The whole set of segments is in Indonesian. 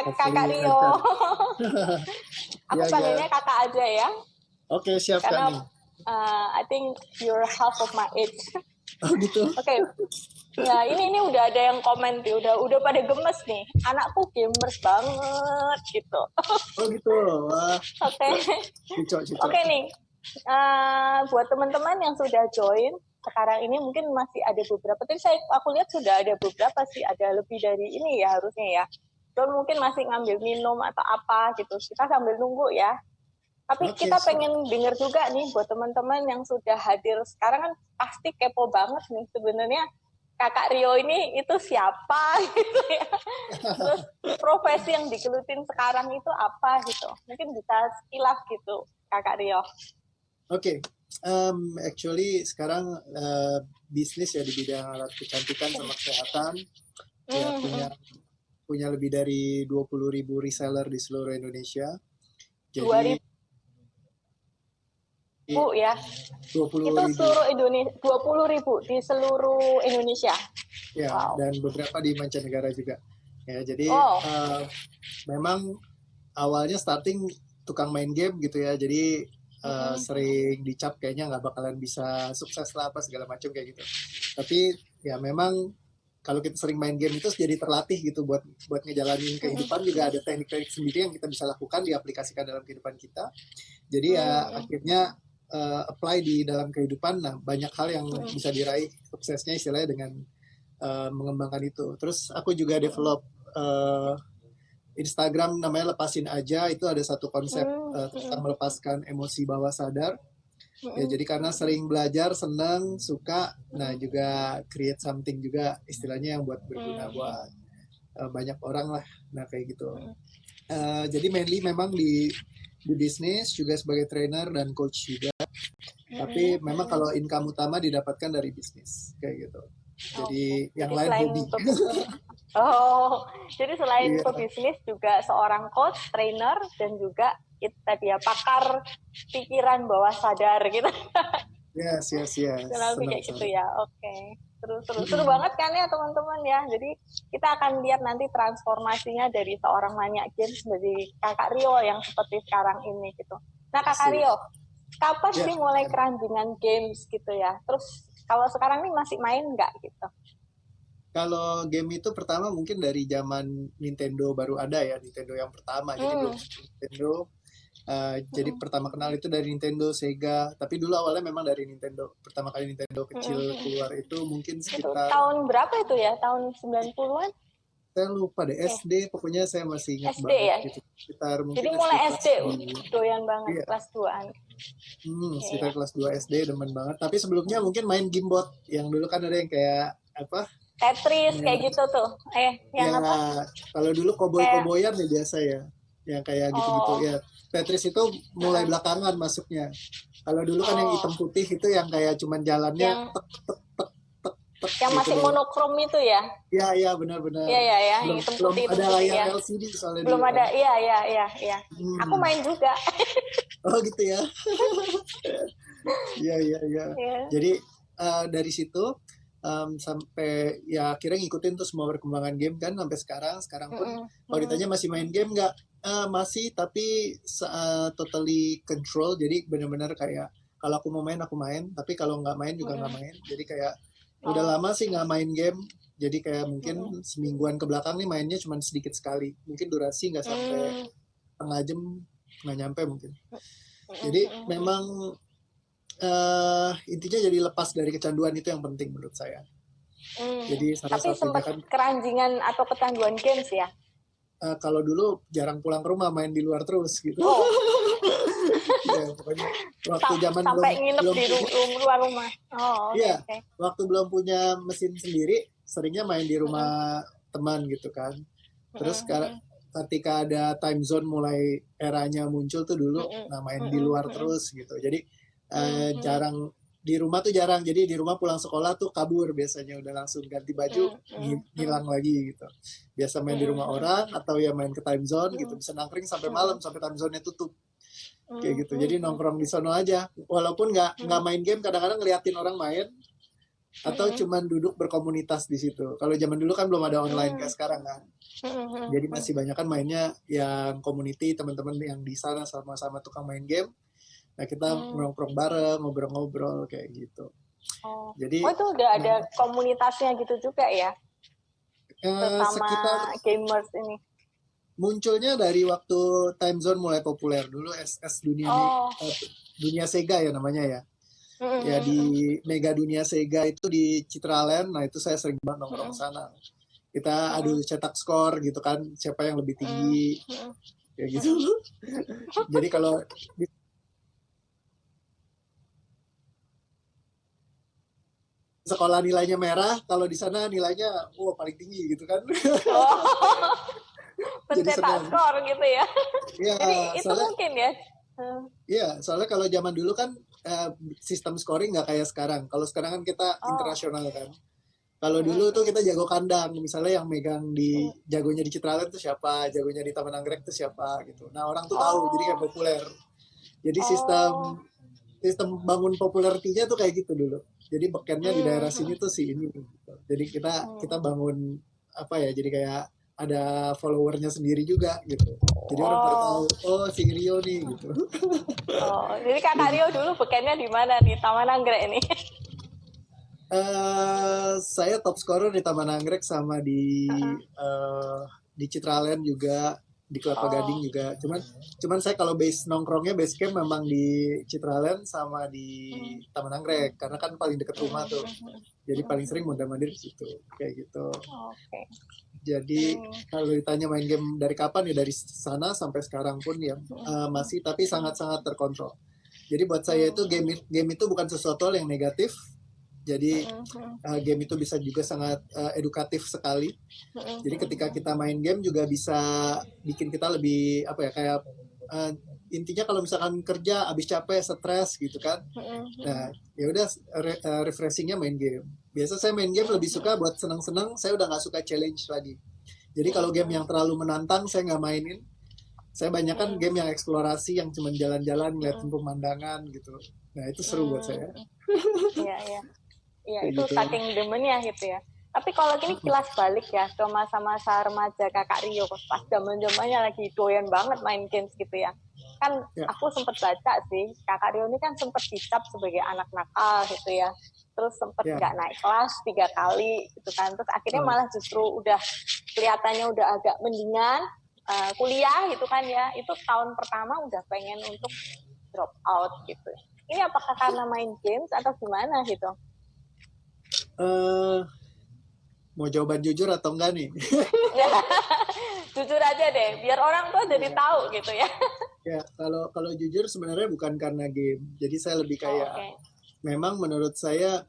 Kakak Hopefully Rio. lancar. Aku Ya, panggilnya kakak aja ya. Oke, siap Kak Karena nih. I think you're half of my age. Oh gitu. Oke. Ya, ini udah ada yang komen tuh, udah pada gemes nih. Anakku gamers banget gitu. Oh gitu. Wah, Oke. cocok. Oke nih. Buat teman-teman yang sudah join sekarang ini mungkin masih ada beberapa. Tadi aku lihat sudah ada beberapa sih, ada lebih dari ini ya harusnya ya. Dan mungkin masih ngambil minum atau apa gitu. Kita sambil nunggu ya. Tapi Oke, kita siap. pengen dengar juga nih buat teman-teman yang sudah hadir sekarang kan pasti kepo banget nih sebenarnya Kakak Rio ini itu siapa gitu ya. Terus profesi yang digelutin sekarang itu apa gitu. Mungkin bisa sekilas gitu Kakak Rio. Oke. Actually sekarang bisnis ya di bidang alat kecantikan sama kesehatan. Ya punya lebih dari 20.000 reseller di seluruh Indonesia. Jadi 20.000 ya. 20.000. Itu seluruh Indonesia 20.000 di seluruh Indonesia. Ya, Wow. dan beberapa di mancanegara juga. Ya, jadi memang awalnya starting tukang main game gitu ya. Jadi sering dicap kayaknya nggak bakalan bisa sukses lah apa segala macam kayak gitu. Tapi ya memang kalau kita sering main game itu jadi terlatih gitu buat ngejalanin kehidupan juga ada teknik-teknik sendiri yang kita bisa lakukan diaplikasikan dalam kehidupan kita. Jadi ya akhirnya apply di dalam kehidupan. Nah, banyak hal yang bisa diraih suksesnya istilahnya dengan mengembangkan itu. Terus aku juga develop Instagram namanya Lepasin Aja. Itu ada satu konsep tentang melepaskan emosi bawah sadar. Ya, jadi karena sering belajar, senang, suka, nah juga create something juga istilahnya yang buat berguna buat banyak orang lah. Nah kayak gitu. Jadi mainly memang di bisnis juga sebagai trainer dan coach juga. Tapi memang kalau income utama didapatkan dari bisnis kayak gitu. Jadi yang lain hobi. Jadi selain pebisnis juga seorang coach, trainer, dan juga itu tadi ya pakar pikiran bawah sadar gitu. Yes. Lebih kayak gitu ya. Oke. Seru banget kan ya teman-teman ya. Jadi kita akan lihat nanti transformasinya dari seorang maniak games menjadi Kakak Rio yang seperti sekarang ini gitu. Nah Kakak Rio, kapan sih mulai keranjingan games gitu ya? Terus kalau sekarang ini masih main nggak gitu? Kalau game itu pertama mungkin dari zaman Nintendo baru ada ya, Nintendo yang pertama. Jadi belum Nintendo. Jadi pertama kenal itu dari Nintendo, Sega. Tapi dulu awalnya memang dari Nintendo. Pertama kali Nintendo kecil keluar itu mungkin sekitar... Tahun berapa itu ya? Tahun 90-an? Saya lupa deh, SD. Pokoknya saya masih ingat SD banget ya? gitu. Sekitar mungkin jadi mulai SD, doyan banget, iya. kelas 2-an. Sekitar kelas 2 SD, demen banget. Tapi sebelumnya mungkin main Gamebot. Yang dulu kan ada yang kayak apa? Tetris, kayak gitu tuh. Yang ya, apa? Kalau dulu koboy-koboyan ya biasa ya. Yang kayak gitu-gitu ya. Tetris itu mulai belakangan masuknya. Kalau dulu kan yang hitam putih itu yang kayak cuman jalannya yang, yang gitu masih monokrom itu ya? Iya benar-benar. Iya, yang hitam putih belum ada layar ya. LCD soalnya belum dulu, ada, kan? Iya. Aku main juga. Oh gitu ya. Iya. Jadi dari situ sampai ya akhirnya ngikutin tuh semua perkembangan game kan sampai sekarang pun kalau ditanya masih main game nggak, masih tapi totally control. Jadi benar-benar kayak kalau aku mau main aku main, tapi kalau nggak main juga nggak main. Jadi kayak udah lama sih nggak main game, jadi kayak mungkin semingguan ke belakang nih mainnya cuma sedikit sekali, mungkin durasi nggak sampai setengah jam, nggak nyampe mungkin. Jadi memang intinya jadi lepas dari kecanduan itu yang penting menurut saya. Jadi salah tapi sempat kan, keranjingan atau kecanduan games ya? Kalau dulu jarang pulang ke rumah, main di luar terus gitu. Ya, pokoknya waktu zaman sampai nginep di luar rumah. Iya, waktu belum punya mesin sendiri, seringnya main di rumah teman gitu kan. Terus ketika ada time zone mulai eranya muncul tuh dulu, nah main di luar terus gitu. Jadi jarang di rumah tuh jarang. Jadi di rumah pulang sekolah tuh kabur biasanya, udah langsung ganti baju, ngilang lagi gitu. Biasa main di rumah orang atau ya main ke time zone gitu, bisa nangkring sampai malam sampai time zone-nya tutup. Kayak gitu. Jadi nongkrong di sono aja. Walaupun nggak main game, kadang-kadang ngeliatin orang main. atau cuman duduk berkomunitas di situ. Kalau zaman dulu kan belum ada online kayak sekarang kan. Jadi masih banyak kan mainnya yang community, teman-teman yang di sana sama-sama tukang main game. Nah kita nongkrong bareng, ngobrol-ngobrol kayak gitu. Jadi itu udah ada komunitasnya gitu juga ya? Terutama sekitar gamers ini. Munculnya dari waktu time zone mulai populer. Dulu SS dunia Sega ya namanya ya. Ya di Mega Dunia Sega itu di Citraland, nah itu saya sering banget nongkrong sana. Kita adu cetak skor gitu kan, siapa yang lebih tinggi, kayak gitu. Jadi kalau sekolah nilainya merah, kalau di sana nilainya paling tinggi gitu kan. Pencetak skor gitu ya. Iya, jadi itu soalnya, mungkin ya. Iya, soalnya kalau zaman dulu kan sistem scoring nggak kayak sekarang. Kalau sekarang kan kita internasional kan. Kalau dulu tuh kita jago kandang, misalnya yang megang di jagonya di Citraland tuh siapa, jagonya di Taman Anggrek tuh siapa gitu. Nah orang tuh tahu, jadi kayak populer. Jadi sistem bangun popularitinya tuh kayak gitu dulu. Jadi bekennya di daerah sini tuh si ini. Gitu. Jadi kita bangun apa ya? Jadi kayak ada followernya sendiri juga gitu. Jadi orang pada tahu, si Rio nih gitu. Jadi Kakak Rio dulu bekennya di mana nih, Taman Anggrek ini? Saya top scorer di Taman Anggrek sama di Citraland juga, di Kelapa Gading juga. Cuman saya kalau base nongkrongnya base camp memang di Citraland sama di Taman Anggrek karena kan paling dekat rumah tuh. Jadi paling sering mondar-mandir di situ kayak gitu. Jadi kalau ditanya main game dari kapan ya dari sana sampai sekarang pun ya masih, tapi sangat-sangat terkontrol. Jadi buat saya itu game itu bukan sesuatu yang negatif. Jadi game itu bisa juga sangat edukatif sekali. Jadi ketika kita main game juga bisa bikin kita lebih apa ya, kayak intinya kalau misalkan kerja abis capek, stres gitu kan. Nah, ya udah refreshingnya main game. Biasa saya main game lebih suka buat senang-senang, saya udah nggak suka challenge lagi. Jadi kalau game yang terlalu menantang saya nggak mainin. Saya banyak kan game yang eksplorasi, yang cuma jalan-jalan ngeliat pemandangan gitu. Nah itu seru buat saya. Iya itu gitu. Saking demennya gitu ya. Tapi kalau gini kilas balik ya ke masa-masa remaja Kakak Rio, pas zaman-zamannya lagi doyan banget main games gitu ya. Kan aku sempat baca sih, Kakak Rio ini kan sempat dicap sebagai anak nakal gitu ya. Terus sempat nggak naik kelas 3 kali gitu kan. Terus akhirnya malah justru udah kelihatannya udah agak mendingan kuliah gitu kan ya. Itu tahun pertama udah pengen untuk drop out gitu. Ini apakah karena main games atau gimana gitu? Mau jawaban jujur atau enggak nih? Jujur aja deh, biar orang tuh jadi tahu gitu ya. Ya, kalau jujur sebenarnya bukan karena game. Jadi saya lebih kayak memang menurut saya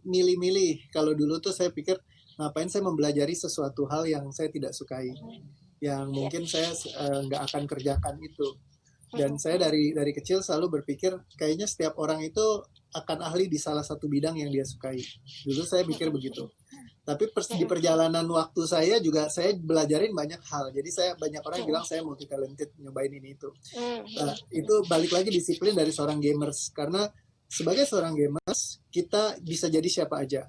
milih-milih. Kalau dulu tuh saya pikir ngapain saya mempelajari sesuatu hal yang saya tidak sukai, yang mungkin saya nggak akan kerjakan itu. Dan saya dari kecil selalu berpikir kayaknya setiap orang itu akan ahli di salah satu bidang yang dia sukai. Dulu saya pikir begitu. Tapi di perjalanan waktu saya juga saya belajarin banyak hal. Jadi saya banyak orang yang bilang saya multi talented, nyobain ini itu. Nah, itu balik lagi disiplin dari seorang gamers. Karena sebagai seorang gamers kita bisa jadi siapa aja.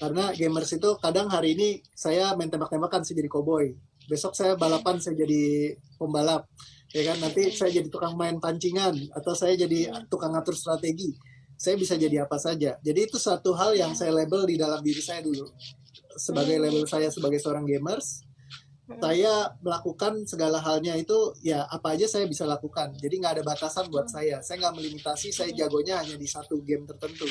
Karena gamers itu kadang hari ini saya main tembak-tembakan, saya jadi cowboy. Besok saya balapan, saya jadi pembalap. Ya kan, nanti saya jadi tukang main pancingan atau saya jadi tukang ngatur strategi. Saya bisa jadi apa saja. Jadi itu satu hal yang saya label di dalam diri saya dulu. Sebagai label saya sebagai seorang gamers, saya melakukan segala halnya itu ya apa aja saya bisa lakukan. Jadi nggak ada batasan buat saya. Saya nggak melimitasi saya jagonya hanya di satu game tertentu.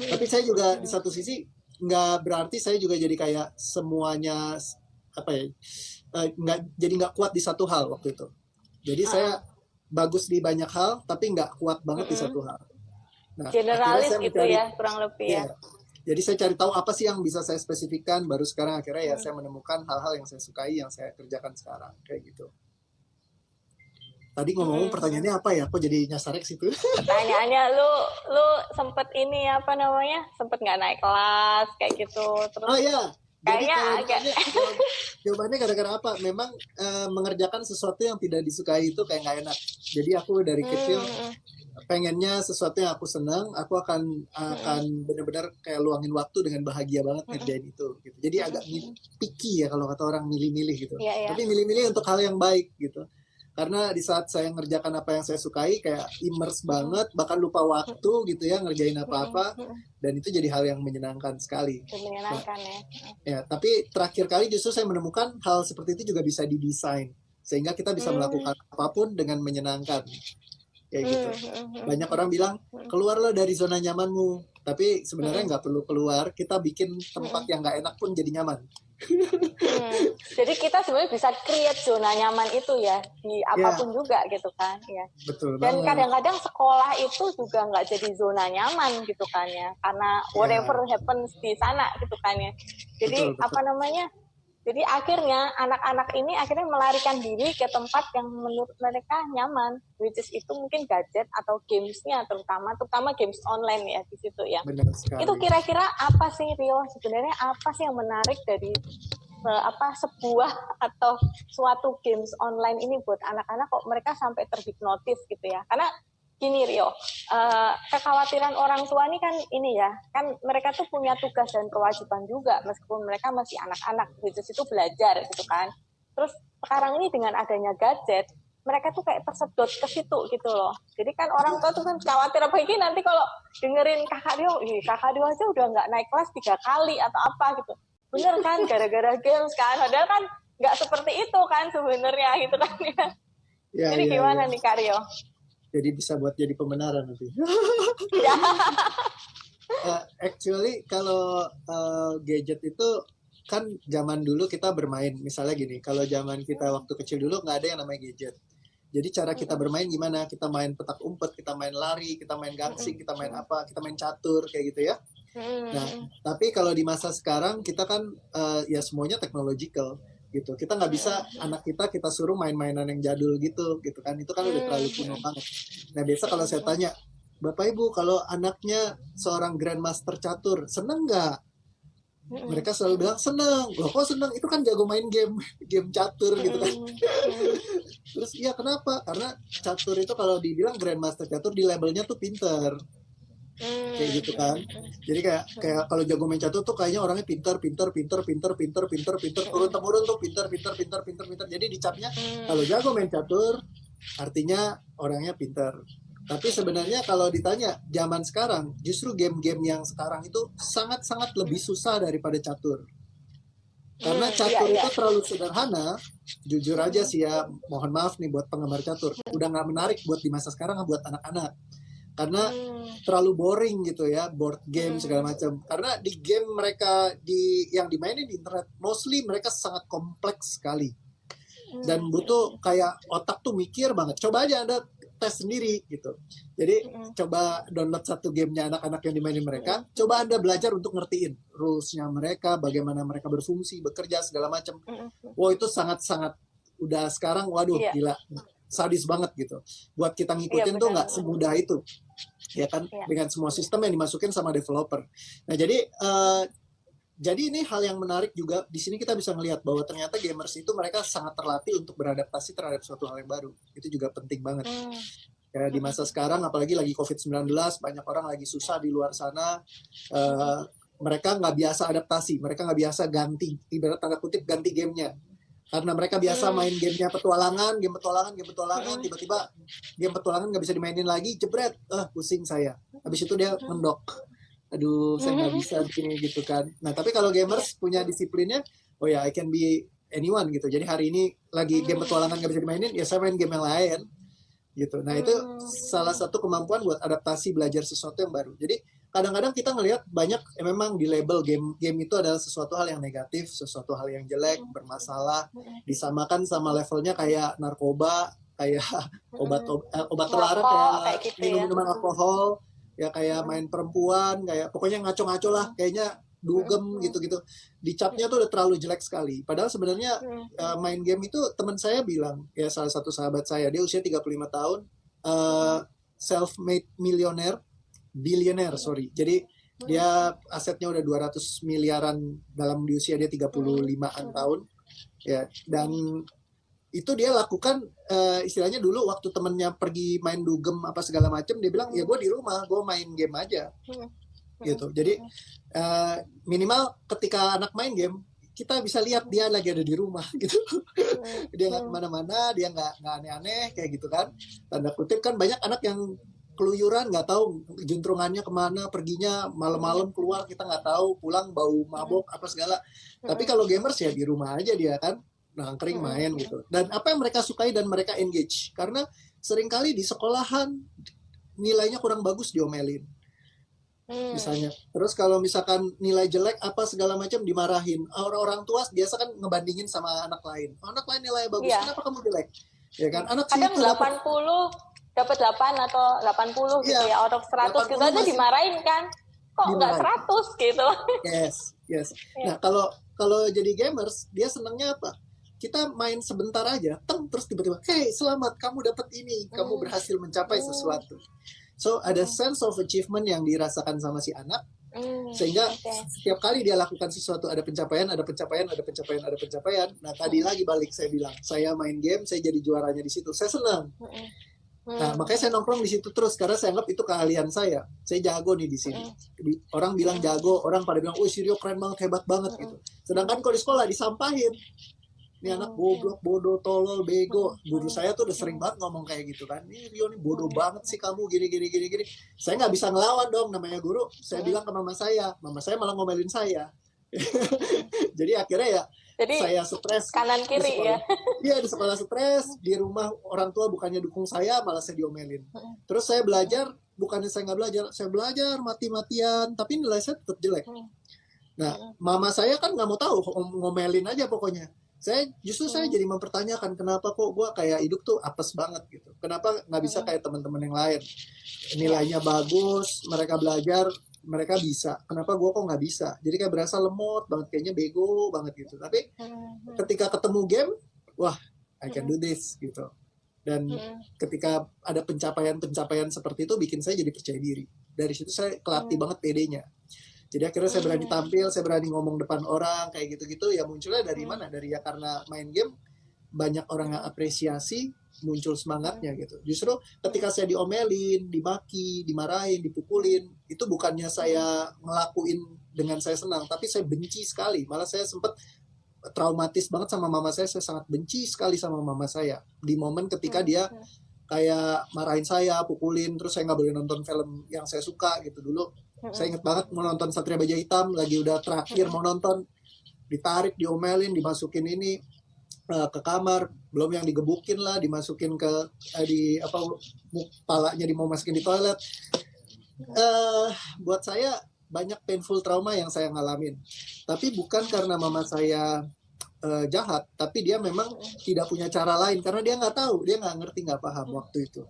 Tapi saya juga di satu sisi nggak berarti saya juga jadi kayak semuanya apa ya, nggak kuat di satu hal waktu itu. Jadi saya bagus di banyak hal, tapi nggak kuat banget di satu hal. Nah, generalis gitu ya, kurang lebih ya. Jadi saya cari tahu apa sih yang bisa saya spesifikkan, baru sekarang akhirnya ya saya menemukan hal-hal yang saya sukai, yang saya kerjakan sekarang, kayak gitu. Tadi ngomong pertanyaannya apa ya? Kok jadi nyasar ke situ? Pertanyaannya lu sempet ini apa namanya? Sempet nggak naik kelas kayak gitu. Terus iya. Kayaknya agak jawabannya gara-gara apa? Memang mengerjakan sesuatu yang tidak disukai itu kayak nggak enak. Jadi aku dari kecil pengennya sesuatu yang aku senang, aku akan benar-benar kayak luangin waktu dengan bahagia banget ngerjain itu gitu. Jadi agak picky ya kalau kata orang, milih-milih gitu. Tapi milih-milih untuk hal yang baik gitu. Karena di saat saya ngerjakan apa yang saya sukai, kayak immerse banget, bahkan lupa waktu gitu ya ngerjain apa-apa, dan itu jadi hal yang menyenangkan sekali. Menyenangkan ya. Tapi terakhir kali justru saya menemukan hal seperti itu juga bisa didesain, sehingga kita bisa melakukan apapun dengan menyenangkan. Kayak gitu. Banyak orang bilang keluarlah dari zona nyamanmu, tapi sebenarnya nggak perlu keluar. Kita bikin tempat yang nggak enak pun jadi nyaman. Jadi kita sebenarnya bisa create zona nyaman itu ya di apapun juga gitu kan ya. Betul. Dan kadang-kadang sekolah itu juga nggak jadi zona nyaman gitu kan ya, karena whatever happens di sana gitu kan ya. Jadi betul. Jadi akhirnya anak-anak ini akhirnya melarikan diri ke tempat yang menurut mereka nyaman, which is itu mungkin gadget atau gamesnya, terutama games online ya di situ ya. Benar sekali. Itu kira-kira apa sih Rio? Sebenarnya apa sih yang menarik dari sebuah atau suatu games online ini buat anak-anak kok mereka sampai terhipnotis gitu ya? Karena gini Rio, kekhawatiran orang tua ini kan ini ya, kan mereka tuh punya tugas dan kewajiban juga meskipun mereka masih anak-anak, gitu itu belajar gitu kan. Terus sekarang ini dengan adanya gadget, mereka tuh kayak tersedot ke situ gitu loh. Jadi kan orang tua tuh kan khawatir apa ini nanti kalau dengerin kakak Rio aja udah nggak naik kelas 3 kali atau apa gitu. Bener kan, gara-gara games kan. Padahal kan nggak seperti itu kan sebenarnya gitu kan ya. Jadi gimana nih Kak Rio? Jadi bisa buat jadi pembenaran nanti. Actually kalau gadget itu kan zaman dulu kita bermain, misalnya gini, kalau zaman kita waktu kecil dulu nggak ada yang namanya gadget. Jadi cara kita bermain gimana? Kita main petak umpet, kita main lari, kita main gangsing, kita main apa, kita main catur kayak gitu ya. Nah, tapi kalau di masa sekarang kita kan ya semuanya technological gitu. Kita nggak bisa anak kita suruh main-mainan yang jadul gitu kan. Itu kan udah terlalu kuno banget. Nah, biasa kalau saya tanya, Bapak Ibu kalau anaknya seorang grandmaster catur, seneng nggak? Mereka selalu bilang seneng. Loh kok seneng? Itu kan jago main game catur gitu kan. Terus iya kenapa? Karena catur itu kalau dibilang grandmaster catur di labelnya tuh pinter. Kayak gitu kan. Jadi kayak kalau jago main catur tuh kayaknya orangnya pintar turun temurun tuh pintar. Jadi dicapnya kalau jago main catur artinya orangnya pintar. Tapi sebenarnya kalau ditanya zaman sekarang justru game-game yang sekarang itu sangat-sangat lebih susah daripada catur. Karena catur itu terlalu sederhana. Jujur aja sih ya, mohon maaf nih buat penggemar catur, udah nggak menarik buat di masa sekarang buat anak-anak. Karena terlalu boring gitu ya, board game segala macam. Karena di game mereka yang dimainin di internet mostly mereka sangat kompleks sekali. Dan butuh kayak otak tuh mikir banget. Coba aja Anda tes sendiri gitu. Jadi coba download satu gamenya anak-anak yang dimainin mereka. Coba Anda belajar untuk ngertiin rules-nya mereka, bagaimana mereka berfungsi, bekerja segala macam. Wow, itu sangat-sangat udah sekarang waduh gila. Sadis banget gitu. Buat kita ngikutin tuh nggak semudah itu. Ya kan, dengan semua sistem yang dimasukin sama developer. Nah, jadi ini hal yang menarik juga. Di sini kita bisa melihat bahwa ternyata gamers itu mereka sangat terlatih untuk beradaptasi terhadap suatu hal yang baru. Itu juga penting banget. Ya, di masa sekarang, apalagi lagi COVID-19, banyak orang lagi susah di luar sana. Mereka nggak biasa adaptasi. Mereka nggak biasa ganti, ibarat tanda kutip, ganti gamenya. Karena mereka biasa main gamenya petualangan, tiba-tiba game petualangan nggak bisa dimainin lagi, jebret, pusing saya. Habis itu dia ngendok. Aduh, saya nggak bisa begini gitu kan. Nah, tapi kalau gamers punya disiplinnya, oh ya, I can be anyone gitu. Jadi hari ini lagi game petualangan nggak bisa dimainin, ya saya main game yang lain gitu. Nah, itu salah satu kemampuan buat adaptasi, belajar sesuatu yang baru. Jadi kadang-kadang kita ngelihat banyak memang di label game itu adalah sesuatu hal yang negatif, sesuatu hal yang jelek, bermasalah, disamakan sama levelnya kayak narkoba, kayak obat terlarang, kayak gitu, minum-minuman alkohol, ya kayak main perempuan, kayak pokoknya ngaco-ngaco lah, kayaknya dugem gitu-gitu. Dicapnya tuh udah terlalu jelek sekali. Padahal sebenarnya main game itu teman saya bilang, ya salah satu sahabat saya, dia usia 35 tahun, self-made billionaire. Jadi dia asetnya udah 200 miliaran di usia dia 35-an tahun. Ya, dan itu dia lakukan istilahnya dulu waktu temennya pergi main dugem apa segala macem, dia bilang ya gue di rumah gue main game aja gitu. Jadi minimal ketika anak main game kita bisa lihat dia lagi ada di rumah gitu. Dia nggak kemana-mana, dia nggak aneh-aneh kayak gitu kan, tanda kutip kan. Banyak anak yang keluyuran, nggak tahu juntrungannya kemana, perginya malam-malam keluar, kita nggak tahu, pulang bau mabok apa segala. Tapi kalau gamers ya di rumah aja dia kan, nangkring main gitu. Dan apa yang mereka sukai dan mereka engage, karena seringkali di sekolahan nilainya kurang bagus diomelin misalnya. Terus kalau misalkan nilai jelek apa segala macam dimarahin. Orang tua biasa kan ngebandingin sama anak lain. Anak lain nilai bagus, kenapa kamu jelek? Ya kan, anak kadang 80 dapat 8 atau 80 gitu ya, out of 100 gitu aja dimarahin kan. Kok enggak 100 gitu. Yes. Nah, kalau jadi gamers, dia senangnya apa? Kita main sebentar aja, terus tiba-tiba, hey, selamat, kamu dapat ini, kamu berhasil mencapai sesuatu. So, ada sense of achievement yang dirasakan sama si anak, sehingga setiap kali dia lakukan sesuatu, ada pencapaian. Nah, tadi lagi balik saya bilang, saya main game, saya jadi juaranya di situ, saya senang. Nah, makanya saya nongkrong di situ terus, karena saya anggap itu keahlian saya. Saya jago nih di sini. Orang bilang jago, orang pada bilang, si Rio keren banget, hebat banget gitu. Sedangkan kalau di sekolah disampahin, ini anak goblok, bodoh, tolol, bego. Guru saya tuh udah sering banget ngomong kayak gitu kan. Ini Rio nih bodoh banget sih kamu, gini. Saya nggak bisa ngelawan dong, namanya guru. Saya bilang ke mama saya malah ngomelin saya. Jadi akhirnya ya saya stres. Kanan kiri ya. Iya, di sekolah stres, di rumah orang tua bukannya dukung saya, malah saya diomelin. Terus saya belajar, bukannya saya nggak belajar, saya belajar mati-matian, tapi nilai saya tetap jelek. Nah, mama saya kan nggak mau tahu, ngomelin aja pokoknya. Justru saya jadi mempertanyakan, kenapa kok gue kayak hidup tuh apes banget gitu. Kenapa nggak bisa kayak teman-teman yang lain? Nilainya bagus, mereka belajar, mereka bisa. Kenapa gue kok nggak bisa? Jadi kayak berasa lemot banget, kayaknya bego banget gitu. Tapi ketika ketemu game, wah, I can do this gitu. Dan ketika ada pencapaian seperti itu, bikin saya jadi percaya diri. Dari situ saya kelatih banget PD-nya. Jadi akhirnya saya berani tampil, saya berani ngomong depan orang, kayak gitu-gitu. Ya munculnya dari mana? Dari ya karena main game, banyak orang yang apresiasi, muncul semangatnya gitu. Justru ketika saya diomelin, dimaki, dimarahin, dipukulin, itu bukannya saya ngelakuin dengan saya senang, tapi saya benci sekali. Malah saya sempat traumatis banget sama mama saya sangat benci sekali sama mama saya. Di momen ketika dia kayak marahin saya, pukulin, terus saya nggak boleh nonton film yang saya suka gitu dulu. Saya inget banget mau nonton Satria Baja Hitam, lagi udah terakhir mau nonton, ditarik, diomelin, dimasukin ini ke kamar, belum yang digebukin lah, dimasukin ke palanya mau masukin di toilet. Buat saya banyak painful trauma yang saya ngalamin. Tapi bukan karena mama saya jahat, tapi dia memang tidak punya cara lain, karena dia nggak tahu, dia nggak ngerti, nggak paham waktu itu.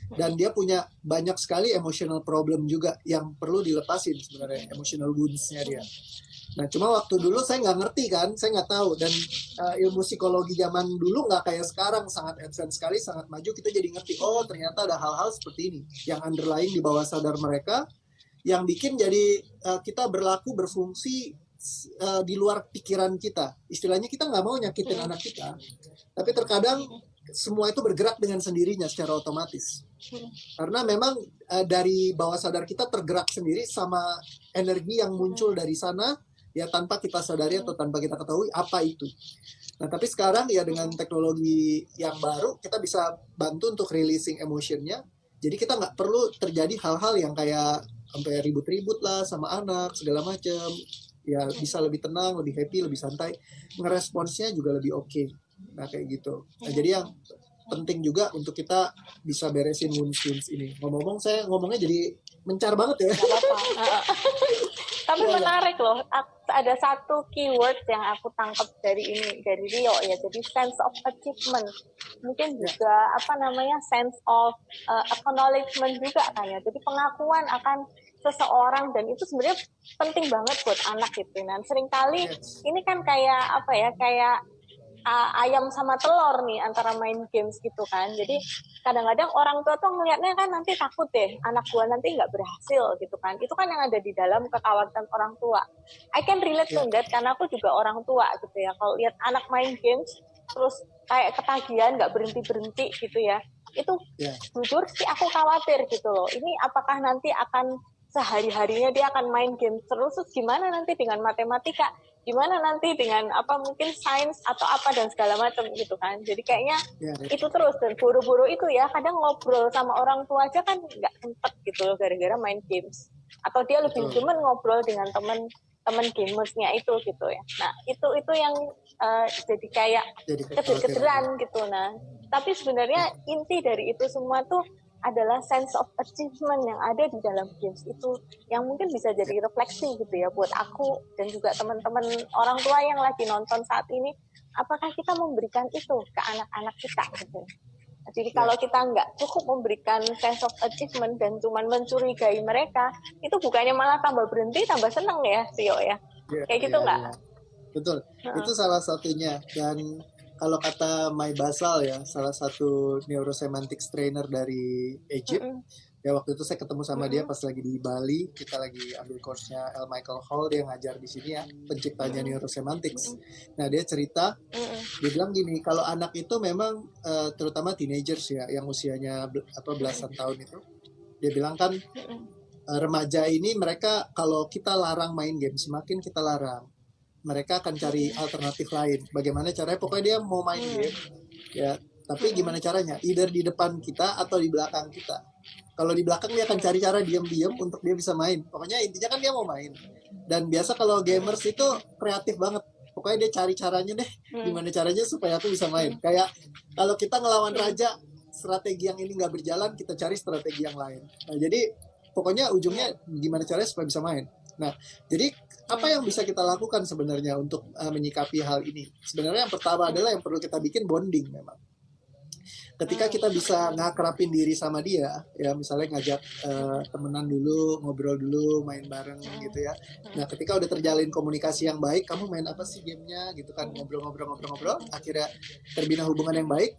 Dan dia punya banyak sekali emotional problem juga yang perlu dilepasin sebenarnya, emotional wounds-nya dia. Nah, cuma waktu dulu saya nggak ngerti kan, saya nggak tahu. Dan ilmu psikologi zaman dulu nggak kayak sekarang, sangat advance sekali, sangat maju. Kita jadi ngerti, oh ternyata ada hal-hal seperti ini yang underlying di bawah sadar mereka, yang bikin jadi kita berfungsi di luar pikiran kita. Istilahnya kita nggak mau nyakitin anak kita, tapi terkadang semua itu bergerak dengan sendirinya secara otomatis. Karena memang dari bawah sadar kita tergerak sendiri sama energi yang muncul dari sana, ya tanpa kita sadari atau tanpa kita ketahui apa itu. Nah, tapi sekarang ya dengan teknologi yang baru, kita bisa bantu untuk releasing emotionnya. Jadi kita nggak perlu terjadi hal-hal yang kayak sampai ribut-ribut lah sama anak, segala macam. Ya bisa lebih tenang, lebih happy, lebih santai. Ngeresponsnya juga lebih oke. Nah kayak gitu. Nah, jadi yang penting juga untuk kita bisa beresin wounds ini. Ngomong-ngomong saya ngomongnya jadi mencar banget ya. Tapi menarik loh. Ada satu keyword yang aku tangkap dari Rio ya. Jadi sense of achievement. Mungkin juga sense of acknowledgement juga kan ya. Jadi pengakuan akan seseorang, dan itu sebenarnya penting banget buat anak gitu. Dan seringkali ini kan kayak ayam sama telur nih antara main games gitu kan. Jadi kadang-kadang orang tua tuh ngelihatnya kan nanti takut deh anak gua nanti nggak berhasil gitu kan. Itu kan yang ada di dalam kekhawatiran orang tua. I can relate to that karena aku juga orang tua gitu ya. Kalau lihat anak main games terus kayak ketagihan nggak berhenti gitu ya, itu jujur sih aku khawatir gitu loh, ini apakah nanti akan sehari-harinya dia akan main game terus gimana nanti dengan matematika, gimana nanti dengan apa mungkin sains atau apa dan segala macam gitu kan. Jadi kayaknya itu terus, dan buru-buru itu ya kadang ngobrol sama orang tua aja kan nggak sempet gitu loh gara-gara main games, atau dia lebih demen ngobrol dengan temen gamersnya itu gitu ya. Nah itu yang jadi kayak keder-kederan gitu. Nah tapi sebenarnya inti dari itu semua tuh adalah sense of achievement yang ada di dalam games itu, yang mungkin bisa jadi refleksi gitu ya buat aku dan juga teman-teman orang tua yang lagi nonton saat ini, apakah kita memberikan itu ke anak-anak kita gitu. Jadi kalau kita nggak cukup memberikan sense of achievement dan cuma mencurigai mereka, itu bukannya malah tambah berhenti, tambah seneng ya, Tio ya. Kayak gitu nggak? Betul, itu salah satunya. Dan kalau kata Mai Basal ya, salah satu neurosemantics trainer dari Egypt, ya waktu itu saya ketemu sama dia pas lagi di Bali, kita lagi ambil course-nya L. Michael Hall, dia ngajar di sini ya, penciptanya neurosemantics. Nah dia cerita, dia bilang gini, kalau anak itu memang terutama teenagers ya, yang usianya belasan tahun itu, dia bilang kan remaja ini mereka kalau kita larang main game, semakin kita larang, mereka akan cari alternatif lain. Bagaimana caranya? Pokoknya dia mau main game, ya. Tapi gimana caranya? Either di depan kita atau di belakang kita. Kalau di belakang dia akan cari cara diam-diam untuk dia bisa main. Pokoknya intinya kan dia mau main. Dan biasa kalau gamers itu kreatif banget. Pokoknya dia cari caranya deh, gimana caranya supaya aku bisa main. Kayak kalau kita ngelawan raja, strategi yang ini nggak berjalan, kita cari strategi yang lain. Nah, jadi pokoknya ujungnya gimana caranya supaya bisa main. Nah, jadi apa yang bisa kita lakukan sebenarnya untuk menyikapi hal ini? Sebenarnya yang pertama adalah yang perlu kita bikin bonding memang. Ketika kita bisa ngakrapin diri sama dia, ya misalnya ngajak temenan dulu, ngobrol dulu, main bareng gitu ya. Nah, ketika udah terjalin komunikasi yang baik, kamu main apa sih gamenya gitu kan, ngobrol-ngobrol, akhirnya terbina hubungan yang baik.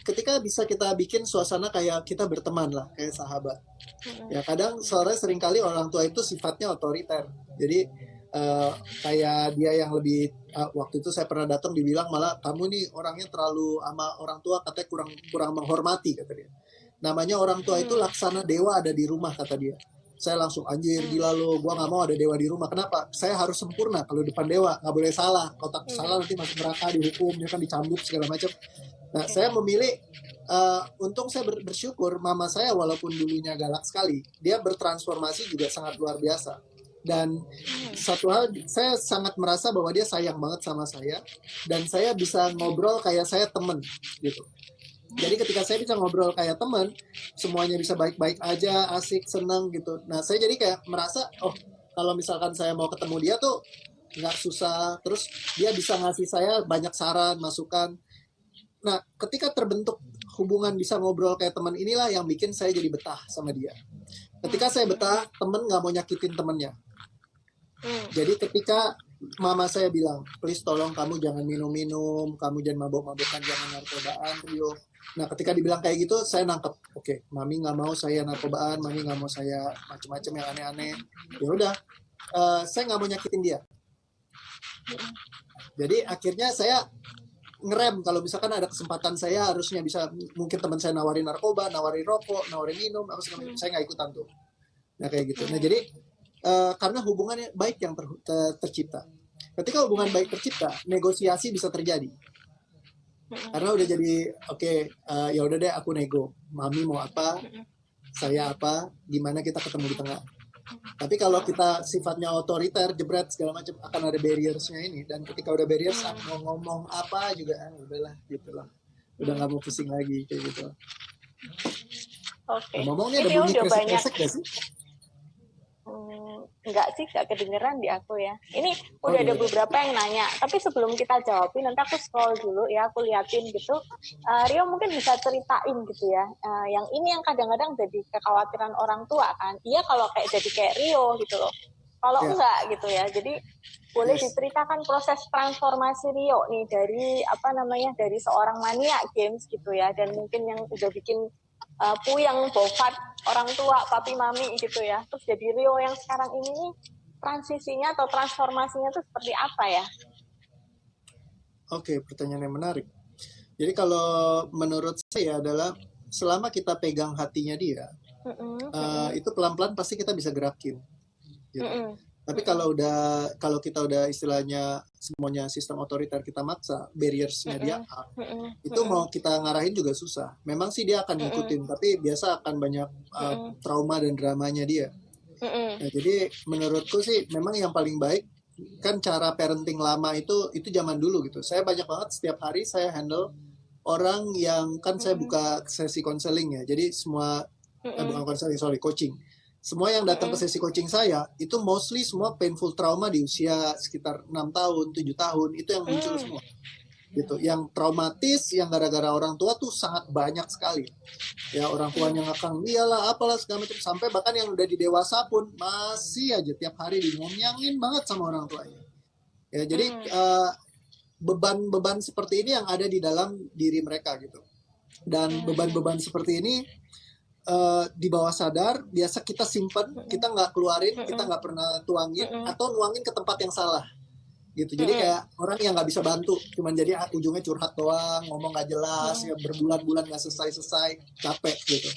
Ketika bisa kita bikin suasana kayak kita berteman lah, kayak sahabat. Ya kadang soalnya seringkali orang tua itu sifatnya otoriter. Jadi kayak dia yang lebih waktu itu saya pernah datang dibilang malah kamu nih orangnya terlalu sama orang tua, katanya kurang menghormati kata dia. Namanya orang tua itu laksana dewa ada di rumah kata dia. Saya langsung anjir gila lo, gua nggak mau ada dewa di rumah. Kenapa? Saya harus sempurna kalau depan dewa, nggak boleh salah. Kalau tak salah nanti masuk neraka, dihukum, dia kan dicambuk segala macam. Nah saya memilih untung saya bersyukur mama saya walaupun dulunya galak sekali, dia bertransformasi juga sangat luar biasa. Dan satu hal saya sangat merasa bahwa dia sayang banget sama saya dan saya bisa ngobrol kayak saya temen gitu. Jadi ketika saya bisa ngobrol kayak temen, semuanya bisa baik-baik aja, asik, senang gitu. Nah saya jadi kayak merasa oh kalau misalkan saya mau ketemu dia tuh nggak susah, terus dia bisa ngasih saya banyak saran, masukan. Nah ketika terbentuk hubungan bisa ngobrol kayak teman inilah yang bikin saya jadi betah sama dia. Ketika saya betah, temen nggak mau nyakitin temennya. Jadi ketika mama saya bilang, please tolong kamu jangan minum-minum, kamu jangan mabok-mabokan, jangan narkobaan, Rio. Nah ketika dibilang kayak gitu, saya nangkep. Oke, mami nggak mau saya narkobaan, mami nggak mau saya macem-macem yang aneh-aneh. Ya udah, saya nggak mau nyakitin dia. Jadi akhirnya saya ngerem kalau misalkan ada kesempatan saya harusnya bisa, mungkin teman saya nawarin narkoba, nawarin rokok, nawarin minum, saya nggak ikutan tuh. Nah kayak gitu. Nah jadi karena hubungannya baik yang tercipta. Ketika hubungan baik tercipta, negosiasi bisa terjadi. Karena udah jadi ya udah deh aku nego. Mami mau apa, saya apa, gimana kita ketemu di tengah. Tapi kalau kita sifatnya otoriter, jebret segala macam, akan ada barriers-nya ini. Dan ketika udah barriers, mau ngomong apa juga, udahlah gitu lah. Udah nggak mau pusing lagi kayak gitu. Oke. Ngomongnya ada bunyi kresek-kresek gak sih? Enggak sih, enggak kedengeran di aku ya. Ini udah ada beberapa yang nanya, tapi sebelum kita jawabin, nanti aku scroll dulu ya, aku liatin gitu. Rio mungkin bisa ceritain gitu ya, yang ini yang kadang-kadang jadi kekhawatiran orang tua kan. Iya kalau jadi kayak Rio gitu loh. Kalau enggak gitu ya, jadi boleh diceritakan proses transformasi Rio nih dari dari seorang maniak games gitu ya, dan mungkin yang udah bikin puyeng bofat orang tua, papi mami gitu ya. Terus jadi Rio yang sekarang ini transisinya atau transformasinya itu seperti apa ya? Oke, pertanyaan yang menarik. Jadi kalau menurut saya adalah selama kita pegang hatinya dia, itu pelan-pelan pasti kita bisa gerakin. Gitu. Tapi kalau kita udah istilahnya semuanya sistem otoriter kita maksa, barriersnya dia up, itu mau kita ngarahin juga susah. Memang sih dia akan ngikutin, tapi biasa akan banyak trauma dan dramanya dia. Nah, jadi menurutku sih memang yang paling baik kan cara parenting lama itu zaman dulu gitu. Saya banyak banget setiap hari saya handle orang yang kan saya buka sesi konseling ya. Jadi semua bukan konseling, sorry, coaching. Semua yang datang ke sesi coaching saya itu mostly semua painful trauma di usia sekitar 6 tahun, 7 tahun, itu yang muncul semua. Gitu. Yang traumatis yang gara-gara orang tua tuh sangat banyak sekali. Ya orang tuanya ngakang iyalah apalah segala macam, sampai bahkan yang udah di dewasa pun masih aja tiap hari dinyanyangin banget sama orang tuanya. Ya jadi beban-beban seperti ini yang ada di dalam diri mereka gitu. Dan beban-beban seperti ini di bawah sadar biasa kita simpen, kita nggak keluarin, kita nggak pernah tuangin atau nuangin ke tempat yang salah gitu. Jadi kayak orang yang nggak bisa bantu, cuman jadi ujungnya curhat doang, ngomong nggak jelas, ya berbulan-bulan nggak selesai, capek gitu.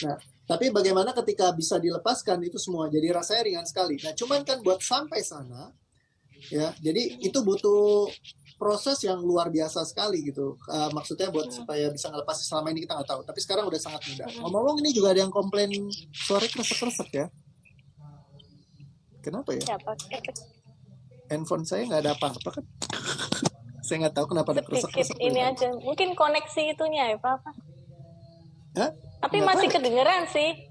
Nah, tapi bagaimana ketika bisa dilepaskan itu semua, jadi rasanya ringan sekali. Nah, cuman kan buat sampai sana, ya, jadi itu butuh proses yang luar biasa sekali gitu. Maksudnya buat supaya bisa ngelepas selama ini kita nggak tahu. Tapi sekarang udah sangat mudah. Ngomong-ngomong ini juga ada yang komplain suara kresek-kresek ya. Kenapa ya? Handphone saya nggak ada apa-apa kan? Saya nggak tahu kenapa ada kresek-kresek. Ini aja. Mungkin koneksi itunya ya Pak. Hah? Tapi masih kedengeran sih.